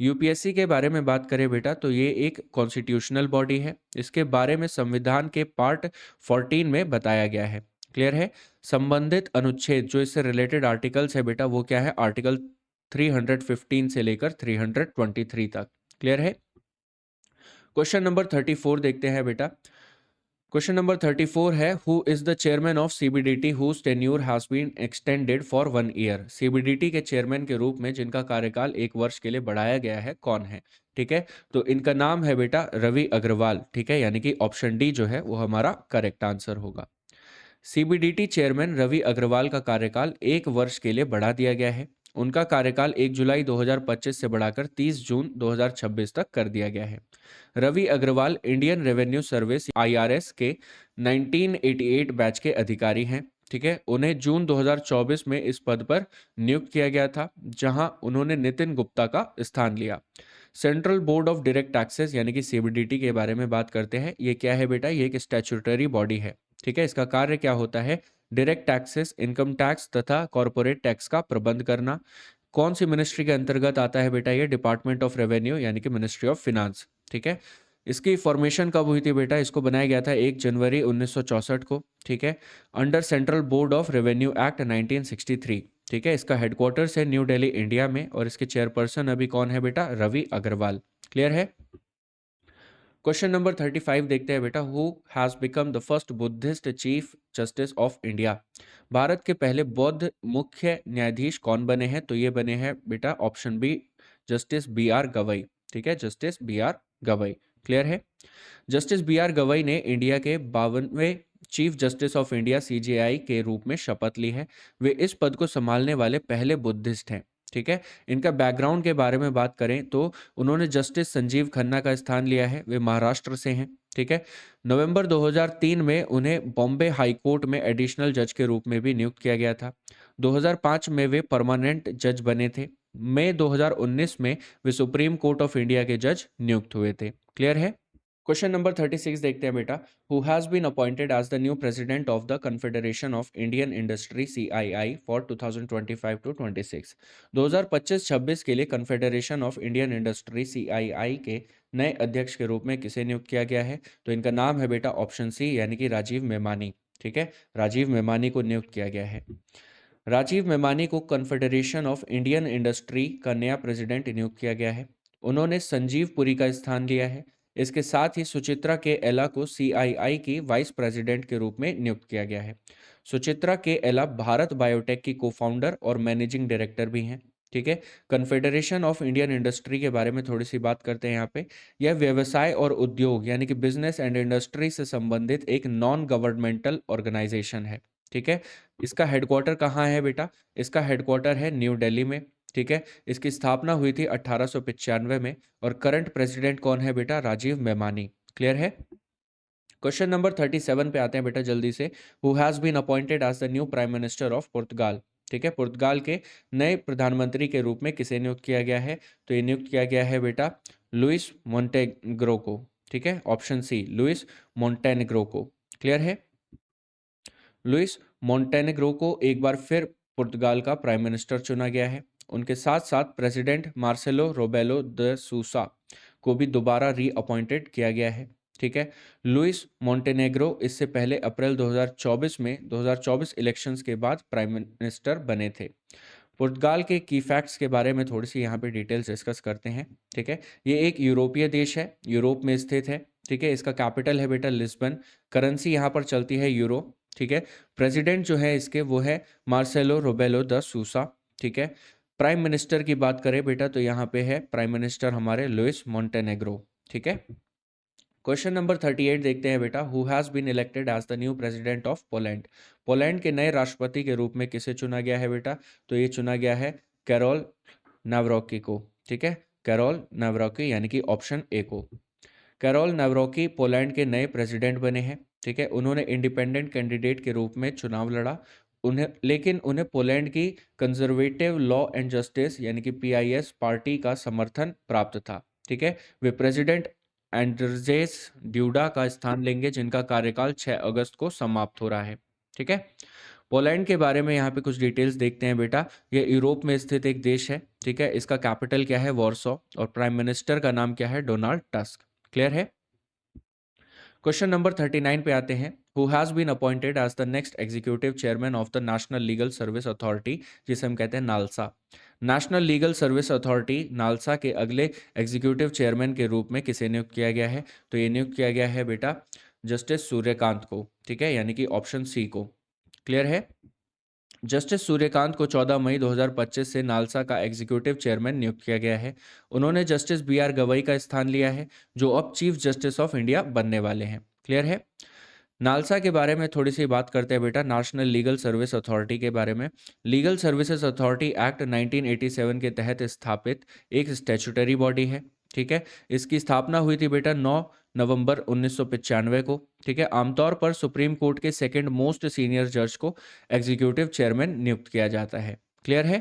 UPSC के बारे में बात करें बेटा तो ये एक कॉन्स्टिट्यूशनल बॉडी है। इसके बारे में संविधान के पार्ट 14 में बताया गया है। क्लियर है। संबंधित अनुच्छेद जो इससे रिलेटेड आर्टिकल्स है बेटा वो क्या है, आर्टिकल 315 से लेकर 323 तक। क्लियर है। क्वेश्चन नंबर 34 देखते हैं बेटा। क्वेश्चन नंबर 34 है, who is the chairman of CBDT whose tenure has been extended for 1 year. CBDT के चेयरमैन के रूप में जिनका कार्यकाल 1 वर्ष के लिए बढ़ाया गया है, कौन है? ठीक है, तो इनका नाम है बेटा रवि अग्रवाल। ठीक है, यानी कि ऑप्शन डी जो है वो हमारा करेक्ट आंसर होगा। सीबीडीटी चेयरमैन रवि अग्रवाल का कार्यकाल 1 वर्ष के लिए बढ़ा दिया गया है। उनका कार्यकाल 1 जुलाई 2025 से बढ़ाकर 30 जून 2026 तक कर दिया गया है। Ravi Agarwal Indian revenue service IRS के 1988 बैच के अधिकारी हैं। ठीक है, उन्हें जून 2024 में इस पद पर नियुक्त किया गया था, जहां उन्होंने नितिन गुप्ता का स्थान लिया। Central board of direct taxes यानी कि सीबीडीटी के बारे में बात करते हैं। ये क्या है बेटा? ये एक स्टैट्यूटरी बॉडी है। ठीक है, इसका कार्य क्या होता है? डायरेक्ट टैक्सेस, इनकम टैक्स तथा कॉरपोरेट टैक्स का प्रबंध करना। कौन सी मिनिस्ट्री के अंतर्गत आता है बेटा? ये डिपार्टमेंट ऑफ रेवेन्यू यानी कि मिनिस्ट्री ऑफ फिनांस। ठीक है, इसकी फॉर्मेशन कब हुई थी बेटा? इसको बनाया गया था 1 जनवरी 1964 को। ठीक है, under central board of revenue act 1963। ठीक है, इसका हेडक्वार्टर्स है न्यू दिल्ली इंडिया में और इसके चेयरपर्सन अभी कौन है बेटा? रवि अग्रवाल। क्लियर है। क्वेश्चन नंबर 35 देखते हैं बेटा। Who has become the first Buddhist chief justice of India. Bharat के पहले बौद्ध मुख्य न्यायाधीश कौन बने हैं? तो ये बने हैं बेटा option B, Justice B R Gavai. ठीक है, Justice B R Gavai. Clear है। जस्टिस बी आर गवई ने इंडिया के 52वें Chief justice of India CJI के रूप में शपथ ली है। वे इस पद को संभालने वाले पहले बुद्धिस्ट हैं। ठीक है, इनका बैकग्राउंड के बारे में बात करें तो उन्होंने जस्टिस संजीव खन्ना का स्थान लिया है। वे महाराष्ट्र से हैं। ठीक है, नवंबर 2003 में उन्हें बॉम्बे हाई कोर्ट में एडिशनल जज के रूप में भी नियुक्त किया गया था। 2005 में वे परमानेंट जज बने थे। मई 2019 में वे सुप्रीम कोर्ट ऑफ इंडिया के जज नियुक्त हुए थे। क्लियर है। क्वेश्चन नंबर 36 देखते हैं बेटा। Who has been appointed as the new president of the confederation of Indian industry CII for 2025 to 26। 2025-26 के लिए confederation of Indian industry CII के नए अध्यक्ष के रूप में किसे नियुक्त किया गया है? तो इनका नाम है बेटा ऑप्शन सी यानी कि राजीव मेमानी। ठीक है, राजीव मेमानी को नियुक्त किया गया है। राजीव मेमानी को कन्फेडरेशन ऑफ इंडियन इंडस्ट्री का नया प्रेसिडेंट नियुक्त किया गया है। उन्होंने संजीव पुरी का स्थान लिया है। इसके साथ ही सुचित्रा के एला को सीआईआई की वाइस प्रेसिडेंट के रूप में नियुक्त किया गया है। सुचित्रा के एला भारत बायोटेक की को-फाउंडर और मैनेजिंग डायरेक्टर भी हैं। ठीक है, कन्फेडरेशन ऑफ इंडियन इंडस्ट्री के बारे में थोड़ी सी बात करते हैं यहाँ पे। यह व्यवसाय और उद्योग यानी कि बिजनेस एंड इंडस्ट्री से संबंधित एक नॉन गवर्नमेंटल ऑर्गेनाइजेशन है। ठीक है, इसका हेडक्वार्टर कहाँ है बेटा? इसका हेडक्वार्टर है न्यू दिल्ली में। ठीक है, इसकी स्थापना हुई थी 1895 में और करंट प्रेसिडेंट कौन है बेटा? राजीव मेमानी। क्लियर है। क्वेश्चन नंबर 37 पे आते हैं बेटा जल्दी से। Who has been appointed as the new prime minister of Portugal. ठीक है, पुर्तगाल के नए प्रधानमंत्री के रूप में किसे नियुक्त किया गया है? तो ये नियुक्त किया गया है बेटा लुइस मोंटेग्रो को। ठीक है, ऑप्शन सी लुइस मोंटेनेग्रो को। क्लियर है। लुइस मोंटेनेग्रो को एक बार फिर पुर्तगाल का प्राइम मिनिस्टर चुना गया है। उनके साथ साथ प्रेसिडेंट मार्सेलो रोबेलो द सूसा को भी दोबारा री अपॉइंटेड किया गया है। ठीक है, लुइस मोंटेनेग्रो इससे पहले अप्रैल 2024 इलेक्शंस के बाद प्राइम मिनिस्टर बने थे। पुर्तगाल के की फैक्ट्स के बारे में थोड़ी सी यहाँ पे डिटेल्स डिस्कस करते हैं। ठीक है, ये एक यूरोपीय देश है, यूरोप में स्थित है। ठीक है, इसका कैपिटल है बेटा लिस्बन। करेंसी यहाँ पर चलती है यूरो। ठीक है, प्रेसिडेंट जो है इसके वो है मार्सेलो रोबेलो द सूसा। ठीक है, प्राइम मिनिस्टर की बात करें बेटा तो यहाँ पे है प्राइम मिनिस्टर हमारे लुइस मोंटेनेग्रो। ठीक है, क्वेश्चन नंबर 38 देखते हैं बेटा। Who has been elected as the new president of Poland. Poland के नए राष्ट्रपति के रूप में किसे चुना गया है बेटा? तो ये चुना गया है कैरोल नावरोकी को। ठीक है, कैरोल नावरोकी यानी कि ऑप्शन ए को। कैरोल नावरोकी पोलैंड के नए प्रेसिडेंट बने हैं। ठीक है, उन्होंने इंडिपेंडेंट कैंडिडेट के रूप में चुनाव लड़ा। उन्हें पोलैंड की कंजर्वेटिव लॉ एंड जस्टिस यानी कि पीआईएस पार्टी का समर्थन प्राप्त था। ठीक है, वे प्रेसिडेंट एंड्रजेस ड्यूडा का स्थान लेंगे जिनका कार्यकाल 6 अगस्त को समाप्त हो रहा है। ठीक है, पोलैंड के बारे में यहाँ पे कुछ डिटेल्स देखते हैं बेटा। ये यूरोप में स्थित एक देश है। ठीक है, इसका कैपिटल क्या है? वॉर्सो और प्राइम मिनिस्टर का नाम क्या है? Donald Tusk. क्लियर है। क्वेश्चन नंबर 39 पे आते हैं। Who has been appointed as the next executive chairman of the national legal service authority, जिसे हम कहते हैं NALSA. National legal service authority NALSA के अगले एग्जीक्यूटिव चेयरमैन के रूप में किसे नियुक्त किया गया है? तो ये नियुक्त किया गया है बेटा जस्टिस सूर्यकांत को, ठीक है, यानी कि ऑप्शन सी को। क्लियर है? जस्टिस सूर्यकांत को 14 मई 2025 से नालसा का एग्जीक्यूटिव चेयरमैन नियुक्त किया गया है। उन्होंने जस्टिस बी आर गवई का स्थान लिया है, जो अब चीफ जस्टिस ऑफ इंडिया बनने वाले हैं। क्लियर है? नालसा के बारे में थोड़ी सी बात करते हैं बेटा, नेशनल लीगल सर्विस अथॉरिटी के बारे में। लीगल सर्विसेज अथॉरिटी एक्ट 1987 के तहत स्थापित एक स्टैट्यूटरी बॉडी है, ठीक है। इसकी स्थापना हुई थी बेटा 9 नवंबर 1995 को, ठीक है। आमतौर पर सुप्रीम कोर्ट के सेकंड मोस्ट सीनियर जज को एग्जीक्यूटिव चेयरमैन नियुक्त किया जाता है। क्लियर है?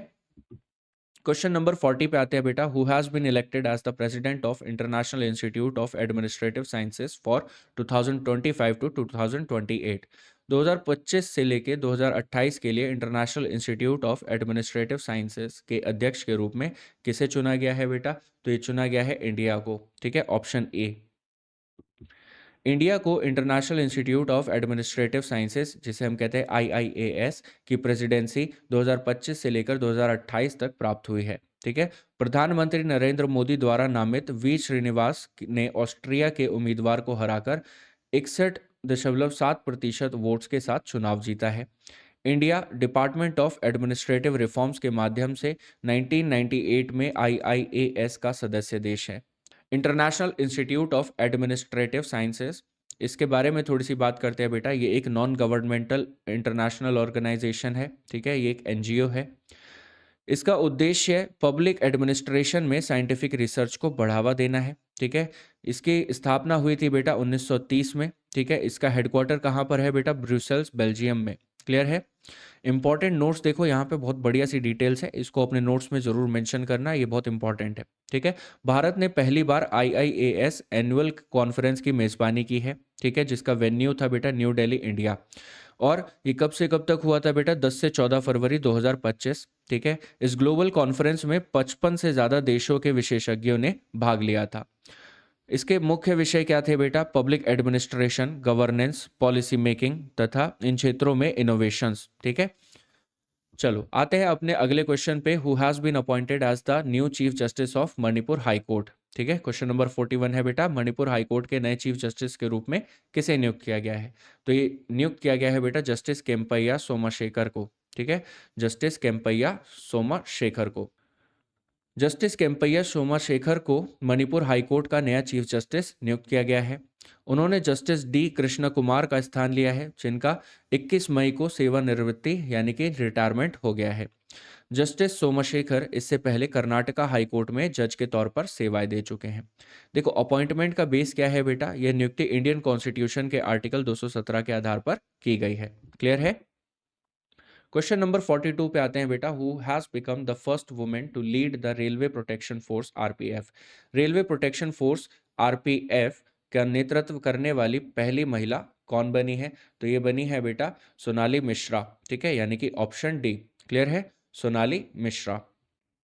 क्वेश्चन नंबर 40 पे आते हैं बेटा। Who has been elected as the president of international institute of administrative sciences for 2025 to 2028? 2025 से लेके 2028 के लिए international institute of administrative sciences के अध्यक्ष के रूप में किसे चुना गया है बेटा? तो ये चुना गया है इंडिया को, ठीक है, ऑप्शन ए। इंडिया को international institute of administrative sciences, जिसे हम कहते हैं आईआईएएस, की प्रेसिडेंसी 2025 से लेकर 2028 तक प्राप्त हुई है, ठीक है। प्रधानमंत्री नरेंद्र मोदी द्वारा नामित वी श्रीनिवास ने ऑस्ट्रिया के उम्मीदवार को हराकर 61.7% वोट्स के साथ चुनाव जीता है। India department of administrative reforms के माध्यम से 1998 में आईआईएएस का सदस्य देश है। International institute of administrative sciences, इसके बारे में थोड़ी सी बात करते हैं बेटा। ये एक नॉन गवर्नमेंटल इंटरनेशनल ऑर्गेनाइजेशन है, ठीक है, ये एक एनजीओ है। इसका उद्देश्य पब्लिक एडमिनिस्ट्रेशन में साइंटिफिक रिसर्च को बढ़ावा देना है, ठीक है। इसकी स्थापना हुई थी बेटा 1930 में, ठीक है। इसका हेडक्वार्टर कहाँ पर है बेटा? ब्रुसेल्स, बेल्जियम में। क्लियर है? इंपॉर्टेंट नोट्स देखो, यहाँ पे बहुत बढ़िया सी डिटेल्स है, इसको अपने नोट्स में जरूर मेंशन करना, ये बहुत इंपॉर्टेंट है, ठीक है। भारत ने पहली बार आईआईएएस एनुअल कॉन्फ्रेंस की मेजबानी की है, ठीक है, जिसका वेन्यू था बेटा न्यू दिल्ली, इंडिया। और ये कब से कब तक हुआ था बेटा? 10 से 14 फरवरी 2025, ठीक है। इस ग्लोबल कॉन्फ्रेंस में 55 से ज़्यादा देशों के विशेषज्ञों ने भाग लिया था। इसके मुख्य विषय क्या थे बेटा? Public administration, governance, policy making तथा इन क्षेत्रों में इनोवेशंस, ठीक है। चलो आते हैं अपने अगले क्वेश्चन पे। Who has been appointed as the new chief justice of Manipur high court, ठीक है। क्वेश्चन नंबर 41 है बेटा, मणिपुर हाई कोर्ट के नए चीफ जस्टिस के रूप में किसे नियुक्त किया गया है? तो ये नियुक्त किया गया है बेटा जस्टिस केम्पैया सोमाशेखर को, ठीक है, जस्टिस केम्पैया सोमाशेखर को। जस्टिस केम्पैया सोमाशेखर को मणिपुर हाईकोर्ट का नया चीफ जस्टिस नियुक्त किया गया है। उन्होंने जस्टिस डी कृष्ण कुमार का स्थान लिया है, जिनका 21 मई को सेवानिवृत्ति यानी कि रिटायरमेंट हो गया है। जस्टिस सोमाशेखर इससे पहले कर्नाटका हाईकोर्ट में जज के तौर पर सेवाएं दे चुके हैं। देखो अपॉइंटमेंट का बेस क्या है बेटा? यह नियुक्ति इंडियन कॉन्स्टिट्यूशन के आर्टिकल 217 के आधार पर की गई है। क्लियर है? क्वेश्चन नंबर 42 पे आते हैं बेटा। Who has become the first women to lead the railway protection force RPF? Railway protection force RPF का नेतृत्व करने वाली पहली महिला कौन बनी है? तो ये बनी है बेटा सोनाली मिश्रा, ठीक है, यानी कि ऑप्शन डी। क्लियर है? सोनाली मिश्रा।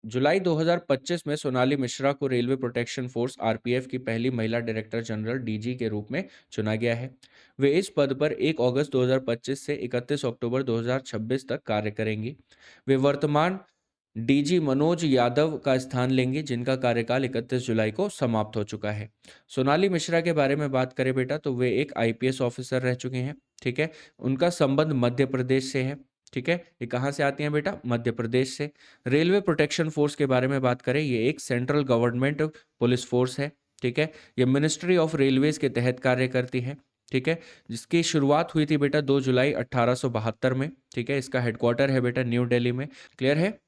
जुलाई 2025 में सोनाली मिश्रा को रेलवे प्रोटेक्शन फोर्स आरपीएफ की पहली महिला डायरेक्टर जनरल डीजी के रूप में चुना गया है। वे इस पद पर 1 अगस्त 2025 से 31 अक्टूबर 2026 तक कार्य करेंगी। वे वर्तमान डीजी मनोज यादव का स्थान लेंगे, जिनका कार्यकाल 31 जुलाई को समाप्त हो चुका है। सोनाली मिश्रा के बारे में बात करें बेटा, तो वे एक आईपीएस ऑफिसर रह चुके हैं, ठीक है। उनका संबंध मध्य प्रदेश से है, ठीक है। ये कहाँ से आती हैं बेटा? मध्य प्रदेश से। रेलवे प्रोटेक्शन फोर्स के बारे में बात करें, ये एक सेंट्रल गवर्नमेंट पुलिस फोर्स है, ठीक है। ये मिनिस्ट्री ऑफ रेलवेज के तहत कार्य करती है, ठीक है, जिसकी शुरुआत हुई थी बेटा 2 जुलाई 1872 में, ठीक है। इसका हेडक्वार्टर है बेटा न्यू दिल्ली में। क्लियर है?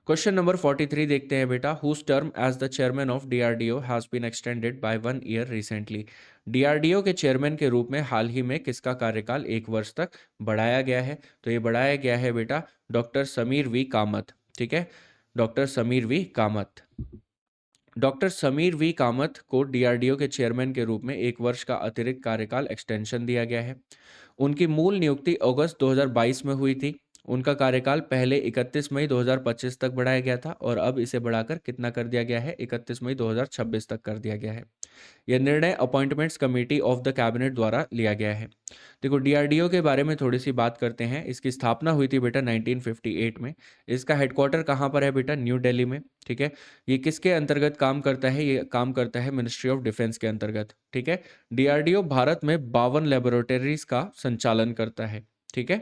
क्वेश्चन नंबर 43 देखते हैं बेटा। Whose term as the chairman of DRDO has been extended by 1 year recently? DRDO के चेयरमैन के रूप में हाल ही में किसका कार्यकाल 1 वर्ष तक बढ़ाया गया है? तो ये बढ़ाया गया है बेटा डॉक्टर समीर वी कामत, ठीक है, doctor Sameer V Kamat. Doctor Sameer V Kamat को डीआरडीओ के चेयरमैन के रूप में 1 वर्ष का अतिरिक्त कार्यकाल एक्सटेंशन दिया गया है। उनकी मूल नियुक्ति अगस्त 2022 में हुई थी, उनका कार्यकाल पहले 31 मई 2025 तक बढ़ाया गया था और अब इसे बढ़ाकर कितना कर दिया गया है, 31 मई 2026 तक कर दिया गया है। यह निर्णय appointments committee of the cabinet द्वारा लिया गया है। देखो डीआरडीओ के बारे में थोड़ी सी बात करते हैं। इसकी स्थापना हुई थी बेटा 1958 में। इसका हेडक्वार्टर कहाँ पर है बेटा, न्यू दिल्ली में। ठीक है, ये किसके अंतर्गत काम करता है, ये काम करता है मिनिस्ट्री ऑफ डिफेंस के अंतर्गत। ठीक है, डीआरडीओ भारत में 52 लेबोरेटरीज का संचालन करता है। ठीक है,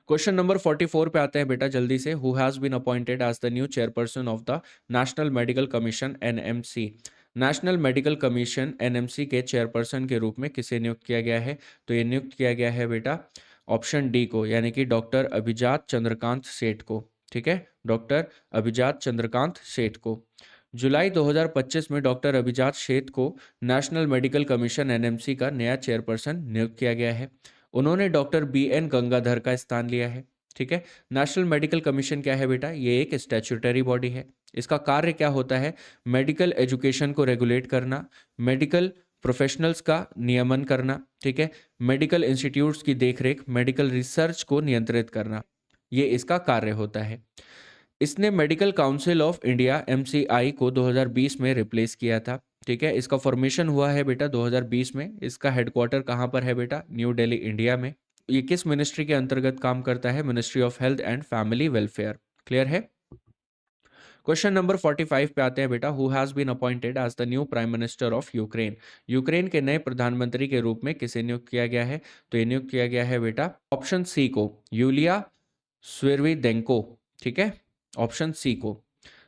क्वेश्चन नंबर 44 पे आते हैं बेटा जल्दी से। Who has been appointed as the new chairperson of the national medical commission NMC. National medical commission NMC के चेयरपर्सन के रूप में किसे नियुक्त किया गया है, तो ये नियुक्त किया गया है बेटा ऑप्शन डी को, यानी कि डॉक्टर अभिजात चंद्रकांत सेठ को। ठीक है, डॉक्टर अभिजात चंद्रकांत सेठ को। जुलाई 2025 में डॉक्टर अभिजात सेठ को नेशनल मेडिकल कमीशन एनएमसी का नया चेयरपर्सन नियुक्त किया गया है। उन्होंने डॉक्टर बी एन गंगाधर का स्थान लिया है। ठीक है, नेशनल मेडिकल कमीशन क्या है बेटा, ये एक स्टैट्यूटरी बॉडी है। इसका कार्य क्या होता है, मेडिकल एजुकेशन को रेगुलेट करना, मेडिकल प्रोफेशनल्स का नियमन करना। ठीक है, मेडिकल इंस्टीट्यूट्स की देखरेख, मेडिकल रिसर्च को नियंत्रित करना, ये इसका कार्य होता है। इसने medical council of India MCI को 2020 में रिप्लेस किया था। ठीक है, इसका फॉर्मेशन हुआ है बेटा 2020 में। इसका हेडक्वार्टर कहाँ पर है बेटा, न्यू दिल्ली इंडिया में। ये किस मिनिस्ट्री के अंतर्गत काम करता है, ministry of health and family welfare. Clear है। क्वेश्चन नंबर 45 पे आते हैं बेटा। Who has been appointed as the new prime minister of Ukraine. Ukraine के नए प्रधानमंत्री के रूप में किसे नियुक्त किया गया है, तो ये नियुक्त किया गया है बेटा ऑप्शन सी को, यूलिया स्विर्विदेंको। ठीक है, ऑप्शन सी को।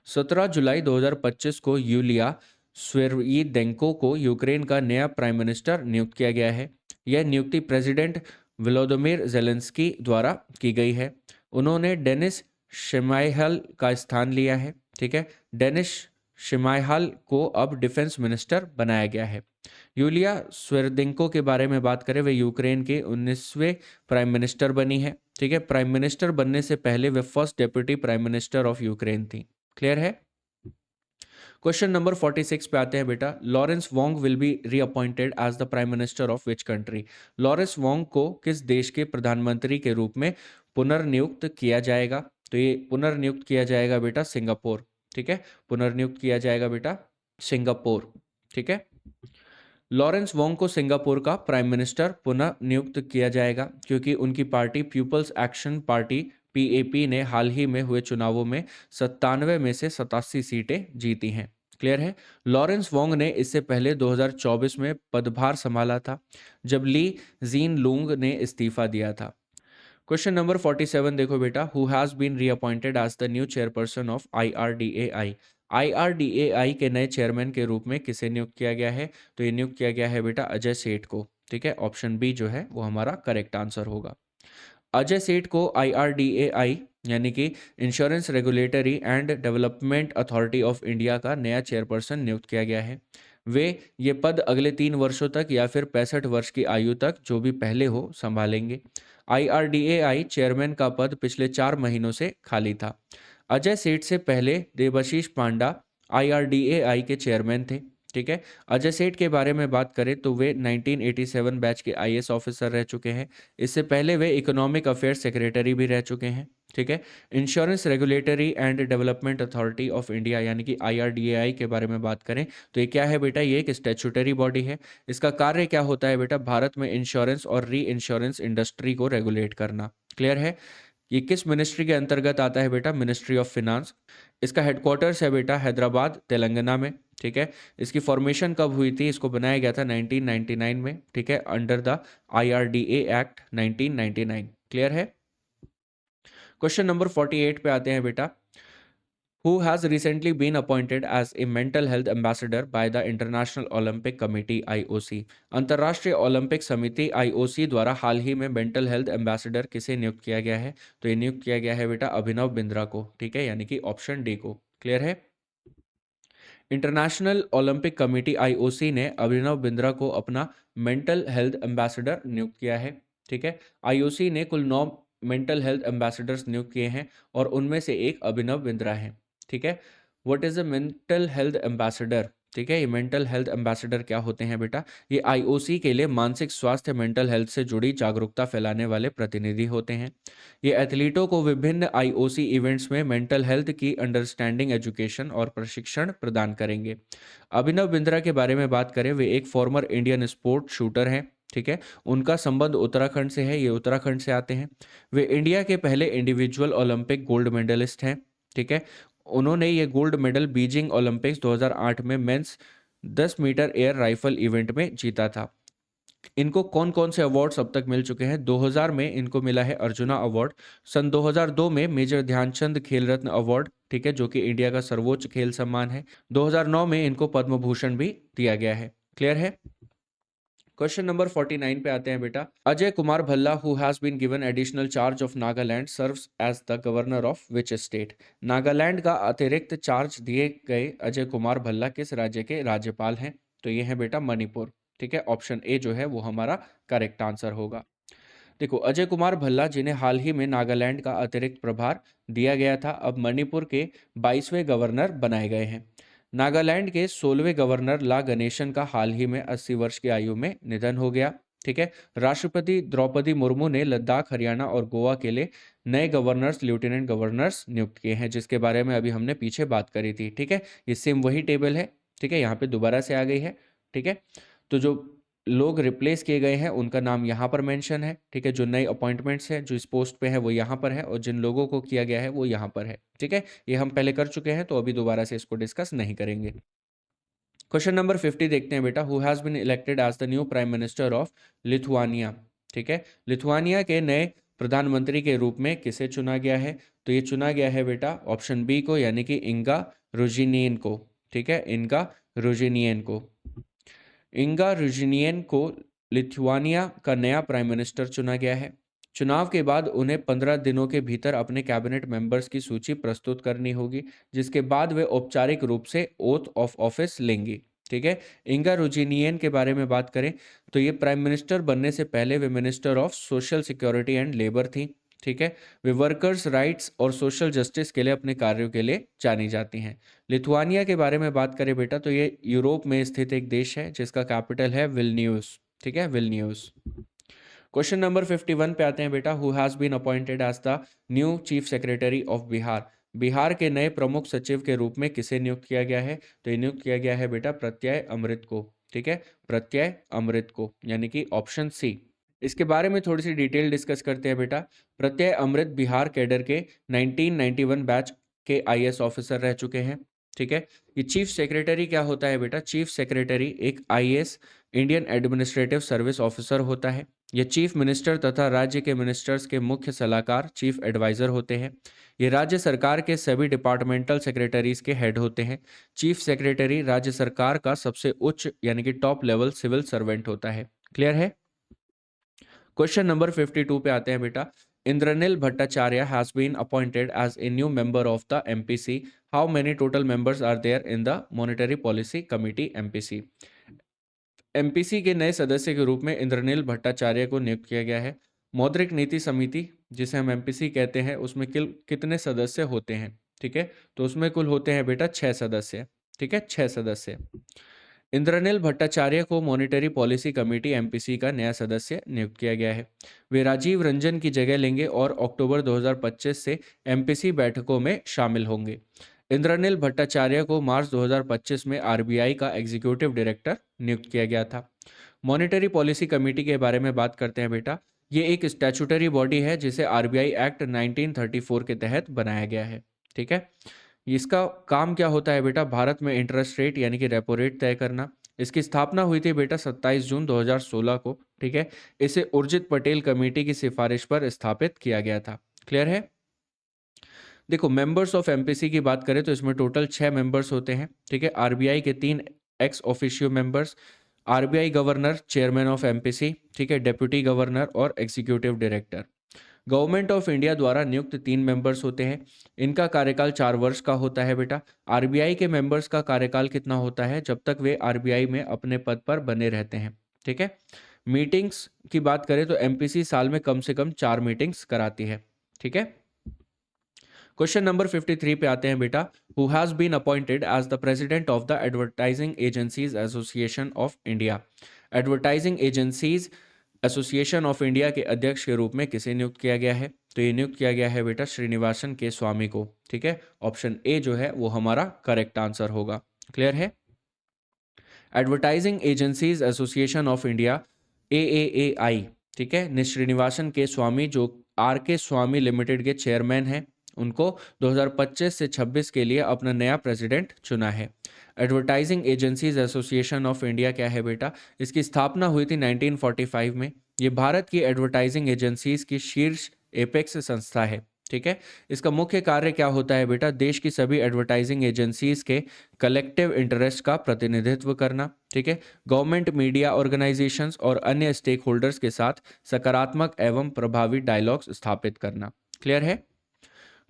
17 जुलाई 2025 को यूलिया स्विर्विदेंको को यूक्रेन का नया प्राइम मिनिस्टर नियुक्त किया गया है। यह नियुक्ति प्रेसिडेंट व्लादिमीर जेलेंस्की द्वारा की गई है। उन्होंने डेनिस शिमाइहल का स्थान लिया है। ठीक है, डेनिस शिमाइहल को अब डिफेंस मिनिस्टर बनाया गया है। यूलिया स्विर्देंको के बारे में बात करें, वे यूक्रेन के 19वें प्राइम मिनिस्टर बनी है। ठीक है, प्राइम मिनिस्टर बनने से पहले वे first deputy prime minister of Ukraine थी। क्लियर है। क्वेश्चन नंबर 46 पे आते हैं बेटा। Lawrence Wong will be reappointed as the prime minister of which country. Lawrence Wong को किस देश के प्रधानमंत्री के रूप में पुनर्नियुक्त किया जाएगा, तो ये पुनर्नियुक्त किया जाएगा बेटा सिंगापुर। ठीक है, पुनर्नियुक्त किया जाएगा बेटा सिंगापुर। ठीक है, लॉरेंस वोंग को सिंगापुर का प्राइम मिनिस्टर पुनः नियुक्त किया जाएगा क्योंकि उनकी party People's Action Party PAP ने हाल ही में हुए चुनावों में 97 में से 87 सीटें जीती हैं। क्लियर है। लॉरेंस वोंग ने इससे पहले 2024 में पदभार संभाला था जब ली जीन लुंग ने इस्तीफा दिया था। क्वेश्चन नंबर 47 देखो बेटा। Who has been reappointed as the new chairperson of IRDAI. IRDAI के नए चेयरमैन के रूप में किसे नियुक्त किया गया है, तो ये नियुक्त किया गया है बेटा अजय सेठ को। ठीक है, ऑप्शन बी जो है वो हमारा करेक्ट आंसर होगा। अजय सेठ को आईआरडीएआई यानी कि insurance regulatory and development authority of India का नया चेयरपर्सन नियुक्त किया गया है। वे ये पद अगले 3 वर्षों तक या फिर 65 वर्ष की आयु तक जो भी पहले हो संभालेंगे। आईआरडीएआई चेयरमैन का पद पिछले 4 महीनों से खाली था। अजय सेठ से पहले देबाशीष पांडा आईआरडीएआई के चेयरमैन थे। ठीक है, अजय सेठ के बारे में बात करें तो वे 1987 बैच के आईएएस ऑफिसर रह चुके हैं। इससे पहले वे इकोनॉमिक अफेयर्स सेक्रेटरी भी रह चुके हैं। ठीक है, insurance regulatory and development authority of India यानी कि आईआरडीएआई के बारे में बात करें तो ये क्या है बेटा, ये एक स्टैट्यूटरी बॉडी है। इसका कार्य क्या होता है बेटा, भारत में इंश्योरेंस और री इंश्योरेंस इंडस्ट्री को रेगुलेट करना। क्लियर है। ये किस मिनिस्ट्री के अंतर्गत आता है बेटा, मिनिस्ट्री ऑफ फिनांस। इसका हेडक्वार्टर्स है बेटा हैदराबाद तेलंगाना में। ठीक है, इसकी फॉर्मेशन कब हुई थी, इसको बनाया गया था 1999 में। ठीक है, under the IRDA act 1999। Clear है। क्वेश्चन नंबर 48 पे आते हैं बेटा। Who has recently been appointed as a mental health ambassador by the International Olympic Committee IOC। अंतर्राष्ट्रीय ओलंपिक समिति IOC द्वारा हाल ही में मेंटल हेल्थ एम्बेसडर किसे नियुक्त किया गया है, तो ये नियुक्त किया गया है बेटा अभिनव बिंद्रा को। ठीक है, यानी कि ऑप्शन डी को। क्लियर है। इंटरनेशनल ओलंपिक कमेटी आईओसी ने अभिनव बिंद्रा को अपना मेंटल हेल्थ एम्बेसडर नियुक्त किया है। ठीक है, आईओसी ने कुल 9 मेंटल हेल्थ एम्बेसडर्स नियुक्त किए हैं और उनमें से एक अभिनव बिंद्रा है। ठीक है, what is a mental health ambassador. ठीक है। ये मेंटल हेल्थ एम्बेसडर क्या होते हैं बेटा? ये आईओसी के लिए मानसिक स्वास्थ्य मेंटल हेल्थ से जुड़ी जागरूकता फैलाने वाले प्रतिनिधि होते हैं। ये एथलीटों को विभिन्न आईओसी इवेंट्स में मेंटल हेल्थ की अंडरस्टैंडिंग एजुकेशन और प्रशिक्षण प्रदान करेंगे। अभिनव बिंद्रा के बारे में बात करें, वे एक फॉर्मर इंडियन स्पोर्ट शूटर हैं। ठीक है। उनका संबंध उत्तराखंड से है, ये उत्तराखंड से आते हैं। वे इंडिया के पहले इंडिविजुअल ओलंपिक गोल्ड मेडलिस्ट हैं। ठीक है। उन्होंने ये गोल्ड मेडल बीजिंग ओलंपिक्स 2008 में men's 10 metre air rifle event में जीता था। इनको कौन कौन से अवार्ड्स अब तक मिल चुके हैं? 2000 में इनको मिला है अर्जुना अवार्ड। सन 2002 में मेजर ध्यानचंद खेल रत्न अवार्ड, ठीक है, जो कि इंडिया का सर्वोच्च खेल सम्मान है। 2009 में इनको पद्म भूषण भी दिया गया है। क्लियर है? क्वेश्चन नंबर 49 पे आते हैं बेटा। Ajay Kumar Bhalla who has been given additional charge of Nagaland serves as the governor of which state? Nagaland का अतिरिक्त चार्ज दिए गए अजय कुमार भल्ला किस राज्य के राज्यपाल हैं? तो ये है बेटा मणिपुर। ठीक है। ऑप्शन ए जो है वो हमारा करेक्ट आंसर होगा। देखो, अजय कुमार भल्ला जिन्हें हाल ही में नागालैंड का अतिरिक्त प्रभार दिया गया था, अब मणिपुर के 22वें गवर्नर बनाए गए हैं। नागालैंड के 16वें गवर्नर ला गणेशन का हाल ही में 80 वर्ष की आयु में निधन हो गया। ठीक है। राष्ट्रपति द्रौपदी मुर्मू ने लद्दाख, हरियाणा और गोवा के लिए नए गवर्नर्स, लेफ्टिनेंट गवर्नर्स नियुक्त किए हैं, जिसके बारे में अभी हमने पीछे बात करी थी। ठीक है। ये सेम वही टेबल है। ठीक है। यहाँ पे दोबारा से आ गई है। ठीक है। तो जो लोग रिप्लेस किए गए हैं उनका नाम यहाँ पर मेंशन है। ठीक है। जो नए अपॉइंटमेंट्स हैं जो इस पोस्ट पे है वो यहाँ पर है, और जिन लोगों को किया गया है वो यहाँ पर है। ठीक है। ये हम पहले कर चुके हैं, तो अभी दोबारा से इसको डिस्कस नहीं करेंगे। क्वेश्चन नंबर 50 देखते हैं बेटा। Who has been elected as the new prime minister of Lithuania? ठीक है। लिथुआनिया के नए प्रधानमंत्री के रूप में किसे चुना गया है? तो ये चुना गया है बेटा ऑप्शन बी को, यानी कि इंगा रुजिनियन को। ठीक है। इंगा रुजिनियन को। इंगा रुजिनियन को लिथुआनिया का नया प्राइम मिनिस्टर चुना गया है। चुनाव के बाद उन्हें 15 दिनों के भीतर अपने कैबिनेट मेंबर्स की सूची प्रस्तुत करनी होगी, जिसके बाद वे औपचारिक रूप से ओथ ऑफ ऑफिस लेंगी। ठीक है। इंगा रुजिनियन के बारे में बात करें तो ये प्राइम मिनिस्टर बनने से पहले वे minister of social security and labour थी। ठीक है। वे वर्कर्स राइट्स और सोशल जस्टिस के लिए अपने कार्यों के लिए जानी जाती हैं। लिथुआनिया के बारे में बात करें बेटा तो ये यूरोप में स्थित एक देश है जिसका कैपिटल है विल्नियस। ठीक है। विल्नियस। क्वेश्चन नंबर 51 पे आते हैं बेटा। Who has been appointed as the new chief secretary of Bihar? Bihar के नए प्रमुख सचिव के रूप में किसे नियुक्त किया गया है? तो ये नियुक्त किया गया है बेटा प्रत्यय अमृत को। ठीक है। प्रत्यय अमृत को, यानी कि ऑप्शन सी। इसके बारे में थोड़ी सी डिटेल डिस्कस करते हैं बेटा। प्रत्यय अमृत बिहार कैडर के 1991 बैच के आईएएस ऑफिसर रह चुके हैं। ठीक है। ये चीफ सेक्रेटरी क्या होता है बेटा? चीफ सेक्रेटरी एक IAS Indian administrative service officer होता है। ये चीफ मिनिस्टर तथा राज्य के मिनिस्टर्स के मुख्य सलाहकार, चीफ एडवाइजर होते हैं। ये राज्य सरकार के सभी डिपार्टमेंटल सेक्रेटरीज के हेड होते हैं। चीफ सेक्रेटरी राज्य सरकार का सबसे उच्च यानी कि टॉप लेवल सिविल सर्वेंट होता है। क्लियर है? क्वेश्चन नंबर 52 पे आते हैं बेटा। Indranil Bhattacharya has been appointed as a new member of the MPC. How many total members are there in the monetary policy committee MPC? MPC के नए सदस्य के रूप में इंद्रनील भट्टाचार्य को नियुक्त किया गया है। मौद्रिक नीति समिति जिसे हम एमपीसी कहते हैं उसमें कितने सदस्य होते हैं? ठीक है। तो उसमें कुल होते हैं बेटा 6 सदस्य। ठीक है। 6 सदस्य। इंद्रनील भट्टाचार्य को मॉनेटरी पॉलिसी कमेटी एमपीसी का नया सदस्य नियुक्त किया गया है। वे राजीव रंजन की जगह लेंगे और अक्टूबर 2025 से एमपीसी बैठकों में शामिल होंगे। इंद्रनील भट्टाचार्य को मार्च 2025 में आरबीआई का एग्जीक्यूटिव डायरेक्टर नियुक्त किया गया था। मॉनेटरी पॉलिसी कमेटी के बारे में बात करते हैं बेटा। ये एक स्टैट्यूटरी बॉडी है जिसे आरबीआई एक्ट 1934 के तहत बनाया गया है। ठीक है। इसका काम क्या होता है बेटा? भारत में इंटरेस्ट रेट यानी कि रेपो रेट तय करना। इसकी स्थापना हुई थी बेटा 27 जून 2016 को। ठीक है। इसे उर्जित पटेल कमेटी की सिफारिश पर स्थापित किया गया था। क्लियर है? देखो, मेंबर्स ऑफ एमपीसी की बात करें तो इसमें टोटल 6 मेंबर्स होते हैं। ठीक है। आरबीआई के 3 ex officio members, RBI governor, chairman of MPC, ठीक है, डेप्यूटी गवर्नर और executive director. Government of India द्वारा नियुक्त 3 मेंबर्स होते हैं। इनका कार्यकाल 4 वर्ष का होता है बेटा। आरबीआई के मेंबर्स का कार्यकाल कितना होता है? जब तक वे आरबीआई में अपने पद पर बने रहते हैं। ठीक है। मीटिंग्स की बात करें तो एमपीसी साल में कम से कम 4 मीटिंग्स कराती है। ठीक है। क्वेश्चन नंबर 53 पे आते हैं बेटा। Who has been appointed as the president of the advertising agencies association of India. Advertising agencies association of India के अध्यक्ष के रूप में किसे नियुक्त किया गया है? तो ये नियुक्त किया गया है बेटा श्रीनिवासन के स्वामी को। ठीक है, ऑप्शन ए जो है वो हमारा करेक्ट आंसर होगा। क्लियर है? Advertising agencies association of India AAAI, ठीक है, ने श्रीनिवासन के स्वामी जो RK स्वामी लिमिटेड के चेयरमैन हैं, उनको 2025 से 26 के लिए अपना नया प्रेसिडेंट चुना है। Advertising agencies association of India क्या है बेटा? इसकी स्थापना हुई थी 1945 में। ये भारत की एडवर्टाइजिंग एजेंसीज की शीर्ष एपेक्स संस्था है। ठीक है, इसका मुख्य कार्य क्या होता है बेटा? देश की सभी एडवर्टाइजिंग एजेंसीज के कलेक्टिव इंटरेस्ट का प्रतिनिधित्व करना। ठीक है, गवर्नमेंट, मीडिया ऑर्गेनाइजेशंस और अन्य स्टेक होल्डर्स के साथ सकारात्मक एवं प्रभावी डायलॉग्स स्थापित करना। क्लियर है?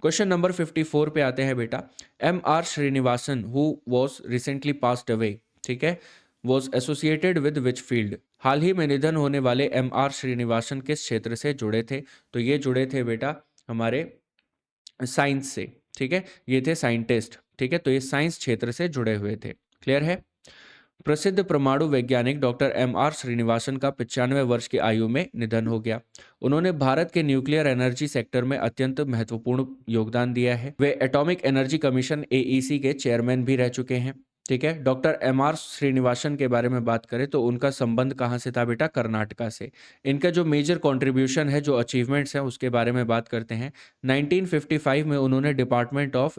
क्वेश्चन नंबर 54 पे आते हैं बेटा। MR Srinivasan who was recently passed away, ठीक है, was associated with which field? हाल ही में निधन होने वाले MR श्रीनिवासन किस क्षेत्र से जुड़े थे? तो ये जुड़े थे बेटा हमारे साइंस से। ठीक है, ये थे साइंटिस्ट। ठीक है, तो ये साइंस क्षेत्र से जुड़े हुए थे। क्लियर है? प्रसिद्ध परमाणु वैज्ञानिक डॉक्टर MR श्रीनिवासन का 95 वर्ष की आयु में निधन हो गया। उन्होंने भारत के न्यूक्लियर एनर्जी सेक्टर में अत्यंत महत्वपूर्ण योगदान दिया है। वे एटॉमिक एनर्जी कमीशन AEC के चेयरमैन भी रह चुके हैं। ठीक है, डॉक्टर MR श्रीनिवासन के बारे में बात करें तो उनका संबंध कहाँ से था बेटा? कर्नाटका से। इनका जो मेजर कंट्रीब्यूशन है, जो अचीवमेंट्स हैं, उसके बारे में बात करते हैं। 1955 में उन्होंने department of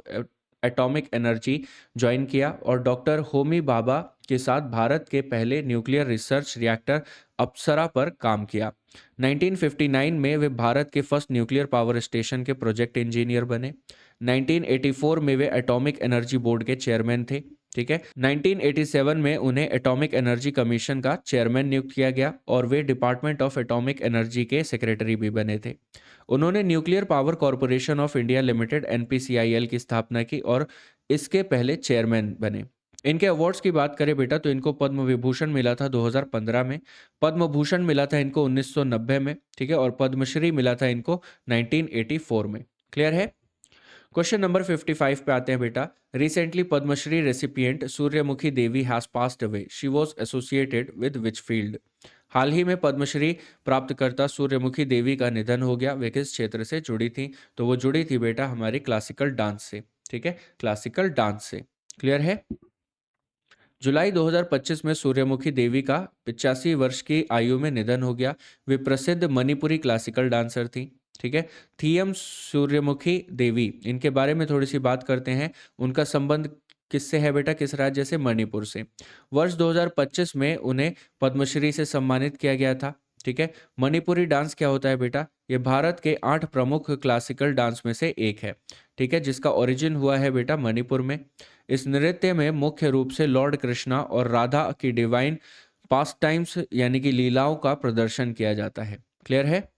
atomic energy join किया और डॉक्टर होमी भाभा के साथ भारत के पहले न्यूक्लियर रिसर्च रिएक्टर अप्सरा पर काम किया। 1959 में वे भारत के फर्स्ट न्यूक्लियर पावर स्टेशन के प्रोजेक्ट इंजीनियर बने। 1984 में वे एटॉमिक एनर्जी बोर्ड के चेयरमैन थे। ठीक है, 1987 में उन्हें एटॉमिक एनर्जी कमीशन का चेयरमैन नियुक्त किया गया और वे डिपार्टमेंट ऑफ एटॉमिक एनर्जी के सेक्रेटरी भी बने थे। उन्होंने nuclear power corporation of India limited NPCIL की स्थापना की और इसके पहले चेयरमैन बने। इनके अवार्ड्स की बात करें बेटा तो इनको पद्म विभूषण मिला था 2015 में, पद्म भूषण मिला था इनको 1990 में। ठीक है, और पद्मश्री मिला था इनको 1984 में। क्लियर है? क्वेश्चन नंबर 55 पे आते हैं बेटा। Recently Padmashri recipient Suryamukhi Devi has passed away, she was associated with which field? हाल ही में पद्मश्री प्राप्तकर्ता सूर्यमुखी देवी का निधन हो गया। वे किस क्षेत्र से जुड़ी थी? तो वो जुड़ी थी बेटा हमारी क्लासिकल डांस से। ठीक है, क्लासिकल डांस से। क्लियर है? जुलाई 2025 में सूर्यमुखी देवी का 85 वर्ष की आयु में निधन हो गया। वे प्रसिद्ध मणिपुरी क्लासिकल डांसर थी। ठीक है, थीएम सूर्यमुखी देवी, इनके बारे में थोड़ी सी बात करते हैं। उनका संबंध किससे है बेटा? किस राज्य से? मणिपुर से। वर्ष 2025 में उन्हें पद्मश्री से सम्मानित किया गया था। ठीक है, मणिपुरी डांस क्या होता है बेटा? ये भारत के 8 प्रमुख क्लासिकल डांस में से एक है। ठीक है, जिसका ओरिजिन हुआ है बेटा मणिपुर में। इस नृत्य में मुख्य रूप से लॉर्ड कृष्णा और राधा की डिवाइन पास्ट टाइम्स यानी कि लीलाओं का प्रदर्शन किया जाता है। क्लियर है?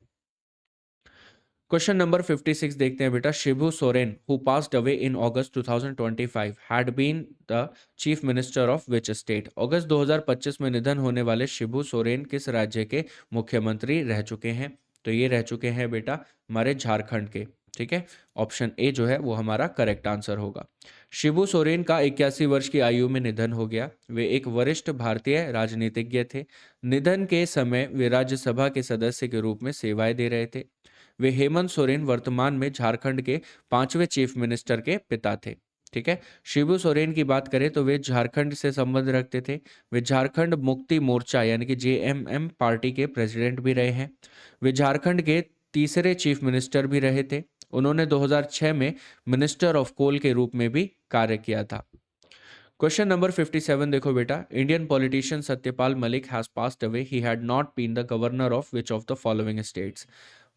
क्वेश्चन नंबर 56 देखते हैं बेटा। Shibu Soren who passed away in August 2025 had been the chief minister of which state? अगस्त 2025 में निधन होने वाले शिबू सोरेन किस राज्य के मुख्यमंत्री रह चुके हैं? तो ये रह चुके हैं बेटा हमारे झारखंड के। ठीक है, ऑप्शन ए जो है वो हमारा करेक्ट आंसर होगा। शिबू सोरेन का 81 वर्ष की आयु में निधन हो गया। वे एक वरिष्ठ भारतीय राजनीतिज्ञ थे। निधन के समय वे राज्यसभा के सदस्य के रूप में सेवाएं दे रहे थे। वे हेमंत सोरेन वर्तमान में झारखंड के 5वें चीफ मिनिस्टर के पिता थे। ठीक है, शिबू सोरेन की बात करें तो वे झारखंड से संबंध रखते थे। वे झारखंड मुक्ति मोर्चा यानी कि JMM पार्टी के प्रेसिडेंट भी रहे हैं। वे झारखंड के तीसरे चीफ मिनिस्टर भी रहे थे। उन्होंने 2006 में मिनिस्टर ऑफ कोल के रूप में भी कार्य किया था। क्वेश्चन नंबर 57 देखो बेटा। Indian politician Satyapal Malik has passed away, he had not been the governor of which of the following states?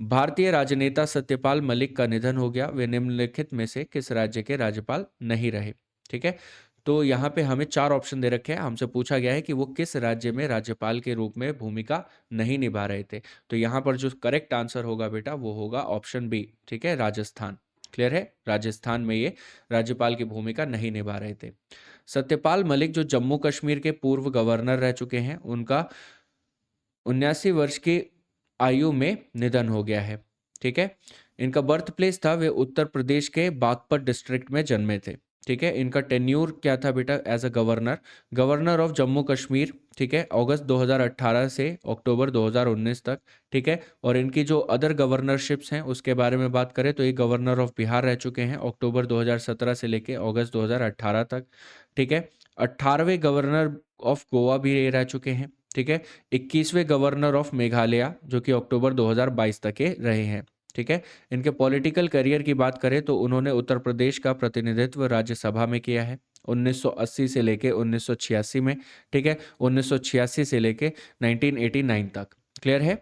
भारतीय राजनेता सत्यपाल मलिक का निधन हो गया। वे निम्नलिखित में से किस राज्य के राज्यपाल नहीं रहे? ठीक है, तो यहाँ पे हमें 4 ऑप्शन दे रखे हैं। हमसे पूछा गया है कि वो किस राज्य में राज्यपाल के रूप में भूमिका नहीं निभा रहे थे। तो यहाँ पर जो करेक्ट आंसर होगा बेटा वो होगा ऑप्शन बी। ठीक है, राजस्थान। क्लियर है? राजस्थान में ये राज्यपाल की भूमिका नहीं निभा रहे थे। सत्यपाल मलिक जो जम्मू कश्मीर के पूर्व गवर्नर रह चुके हैं, उनका 79 वर्ष की आयु में निधन हो गया है। ठीक है, इनका बर्थ प्लेस था, वे उत्तर प्रदेश के बागपत डिस्ट्रिक्ट में जन्मे थे। ठीक है, इनका टेन्यूर क्या था बेटा, as a governor, governor of Jammu Kashmir. ठीक है, अगस्त 2018 से अक्टूबर 2019 तक। ठीक है, और इनकी जो अदर गवर्नरशिप्स हैं उसके बारे में बात करें तो ये गवर्नर ऑफ बिहार रह चुके हैं अक्टूबर 2017 से लेके अगस्त 2018 तक। ठीक है, 18वें गवर्नर ऑफ गोवा भी ये रह चुके हैं। ठीक है, 21वें गवर्नर ऑफ मेघालय जो कि अक्टूबर 2022 तक के रहे हैं। ठीक है, इनके पॉलिटिकल करियर की बात करें तो उन्होंने उत्तर प्रदेश का प्रतिनिधित्व राज्यसभा में किया है 1980 से लेके 1986 में। ठीक है, 1986 से लेके 1989 तक। क्लियर है।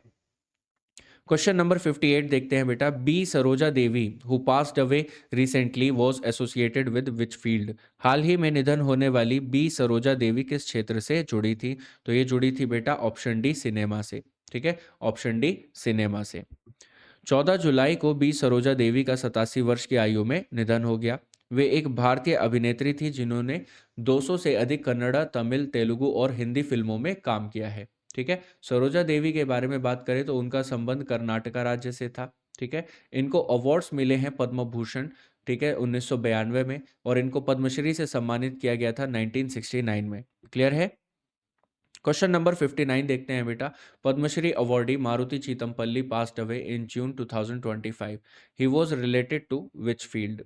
क्वेश्चन नंबर 58 देखते हैं बेटा, B Saroja Devi who passed away recently was associated with which field. हाल ही में निधन होने वाली बी सरोजा देवी किस क्षेत्र से जुड़ी थी? तो ये जुड़ी थी बेटा ऑप्शन डी सिनेमा से। ठीक है, ऑप्शन डी सिनेमा से। 14 जुलाई को बी सरोजा देवी का 87 वर्ष की आयु में निधन हो गया। वे एक भारतीय अभिनेत्री थी जिन्होंने 200 से अधिक कन्नड़ा, तमिल, तेलुगु और हिंदी फिल्मों में काम किया है। ठीक है, सरोजा देवी के बारे में बात करें तो उनका संबंध कर्नाटका राज्य से था। ठीक है, इनको अवार्ड्स मिले हैं पद्म भूषण, ठीक है, 1992 में, और इनको पद्मश्री से सम्मानित किया गया था 1969 में। क्लियर है। क्वेश्चन नंबर 59 देखते हैं बेटा, Padmashri awardee Maruti Chitampalli passed away in June 2025। He was related to which field.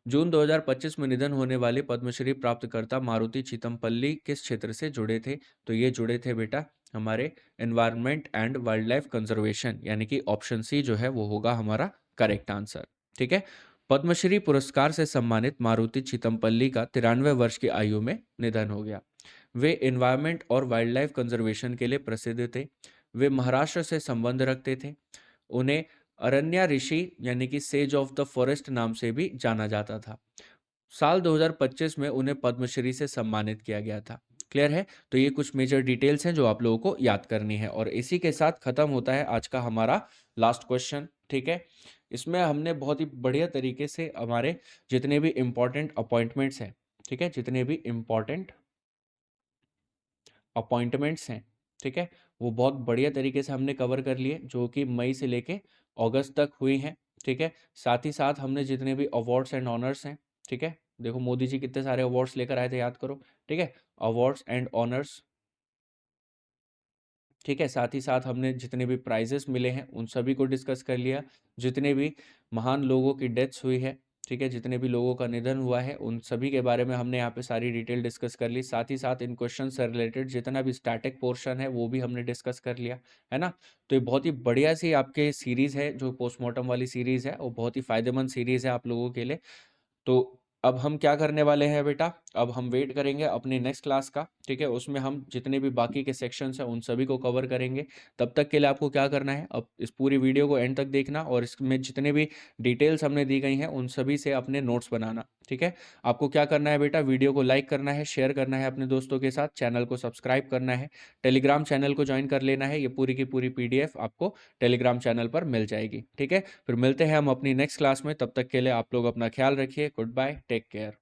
June 2025 में निधन होने वाले पद्मश्री प्राप्तकर्ता मारुति चितमपल्ली किस क्षेत्र से जुड़े थे? तो ये जुड़े थे बेटा हमारे environment and wildlife conservation, यानी कि ऑप्शन सी जो है वो होगा हमारा करेक्ट आंसर। ठीक है, पद्मश्री पुरस्कार से सम्मानित मारुति चितमपल्ली का 93 वर्ष की आयु में निधन हो गया। वे एनवायरनमेंट और वाइल्ड लाइफ कंजर्वेशन के लिए प्रसिद्ध थे। वे महाराष्ट्र से संबंध रखते थे। उन्हें अरण्या ऋषि यानी कि सेज ऑफ द फॉरेस्ट नाम से भी जाना जाता था। साल 2025 में उन्हें पद्मश्री से सम्मानित किया गया था। क्लियर है। तो ये कुछ मेजर डिटेल्स हैं जो आप लोगों को याद करनी है, और इसी के साथ खत्म होता है आज का हमारा लास्ट क्वेश्चन। ठीक है, इसमें हमने बहुत ही बढ़िया तरीके से हमारे जितने भी इंपॉर्टेंट अपॉइंटमेंट्स हैं, ठीक है, जितने भी इंपॉर्टेंट अपॉइंटमेंट्स हैं, ठीक है, वो बहुत बढ़िया तरीके से हमने कवर कर लिए, जो कि मई से लेके अगस्त तक हुई हैं। ठीक है, साथ ही साथ हमने जितने भी अवार्ड्स एंड ऑनर्स हैं, ठीक है, देखो मोदी जी कितने सारे अवार्ड्स लेकर आए थे, याद करो। ठीक है, अवार्ड्स एंड ऑनर्स, ठीक है, साथ ही साथ हमने जितने भी प्राइजेस मिले हैं उन सभी को डिस्कस कर लिया। जितने भी महान लोगों की डेथ्स हुई है, ठीक है, जितने भी लोगों का निधन हुआ है उन सभी के बारे में हमने यहाँ पे सारी डिटेल डिस्कस कर ली। साथ ही साथ इन क्वेश्चन से रिलेटेड जितना भी स्टैटिक पोर्शन है वो भी हमने डिस्कस कर लिया, है ना। तो ये बहुत ही बढ़िया सी आपके सीरीज़ है, जो पोस्टमार्टम वाली सीरीज़ है वो बहुत ही फायदेमंद सीरीज़ है आप लोगों के लिए। तो अब हम क्या करने वाले हैं बेटा, अब हम वेट करेंगे अपनी नेक्स्ट क्लास का। ठीक है, उसमें हम जितने भी बाकी के सेक्शंस हैं उन सभी को कवर करेंगे। तब तक के लिए आपको क्या करना है, अब इस पूरी वीडियो को एंड तक देखना, और इसमें जितने भी डिटेल्स हमने दी गई हैं उन सभी से अपने नोट्स बनाना। ठीक है, आपको क्या करना है बेटा, वीडियो को लाइक करना है, शेयर करना है अपने दोस्तों के साथ, चैनल को सब्सक्राइब करना है, टेलीग्राम चैनल को ज्वाइन कर लेना है। ये पूरी की पूरी PDF आपको टेलीग्राम चैनल पर मिल जाएगी। ठीक है, फिर मिलते हैं हम अपनी नेक्स्ट क्लास में। तब तक के लिए आप लोग अपना ख्याल रखिए। Good bye, take care.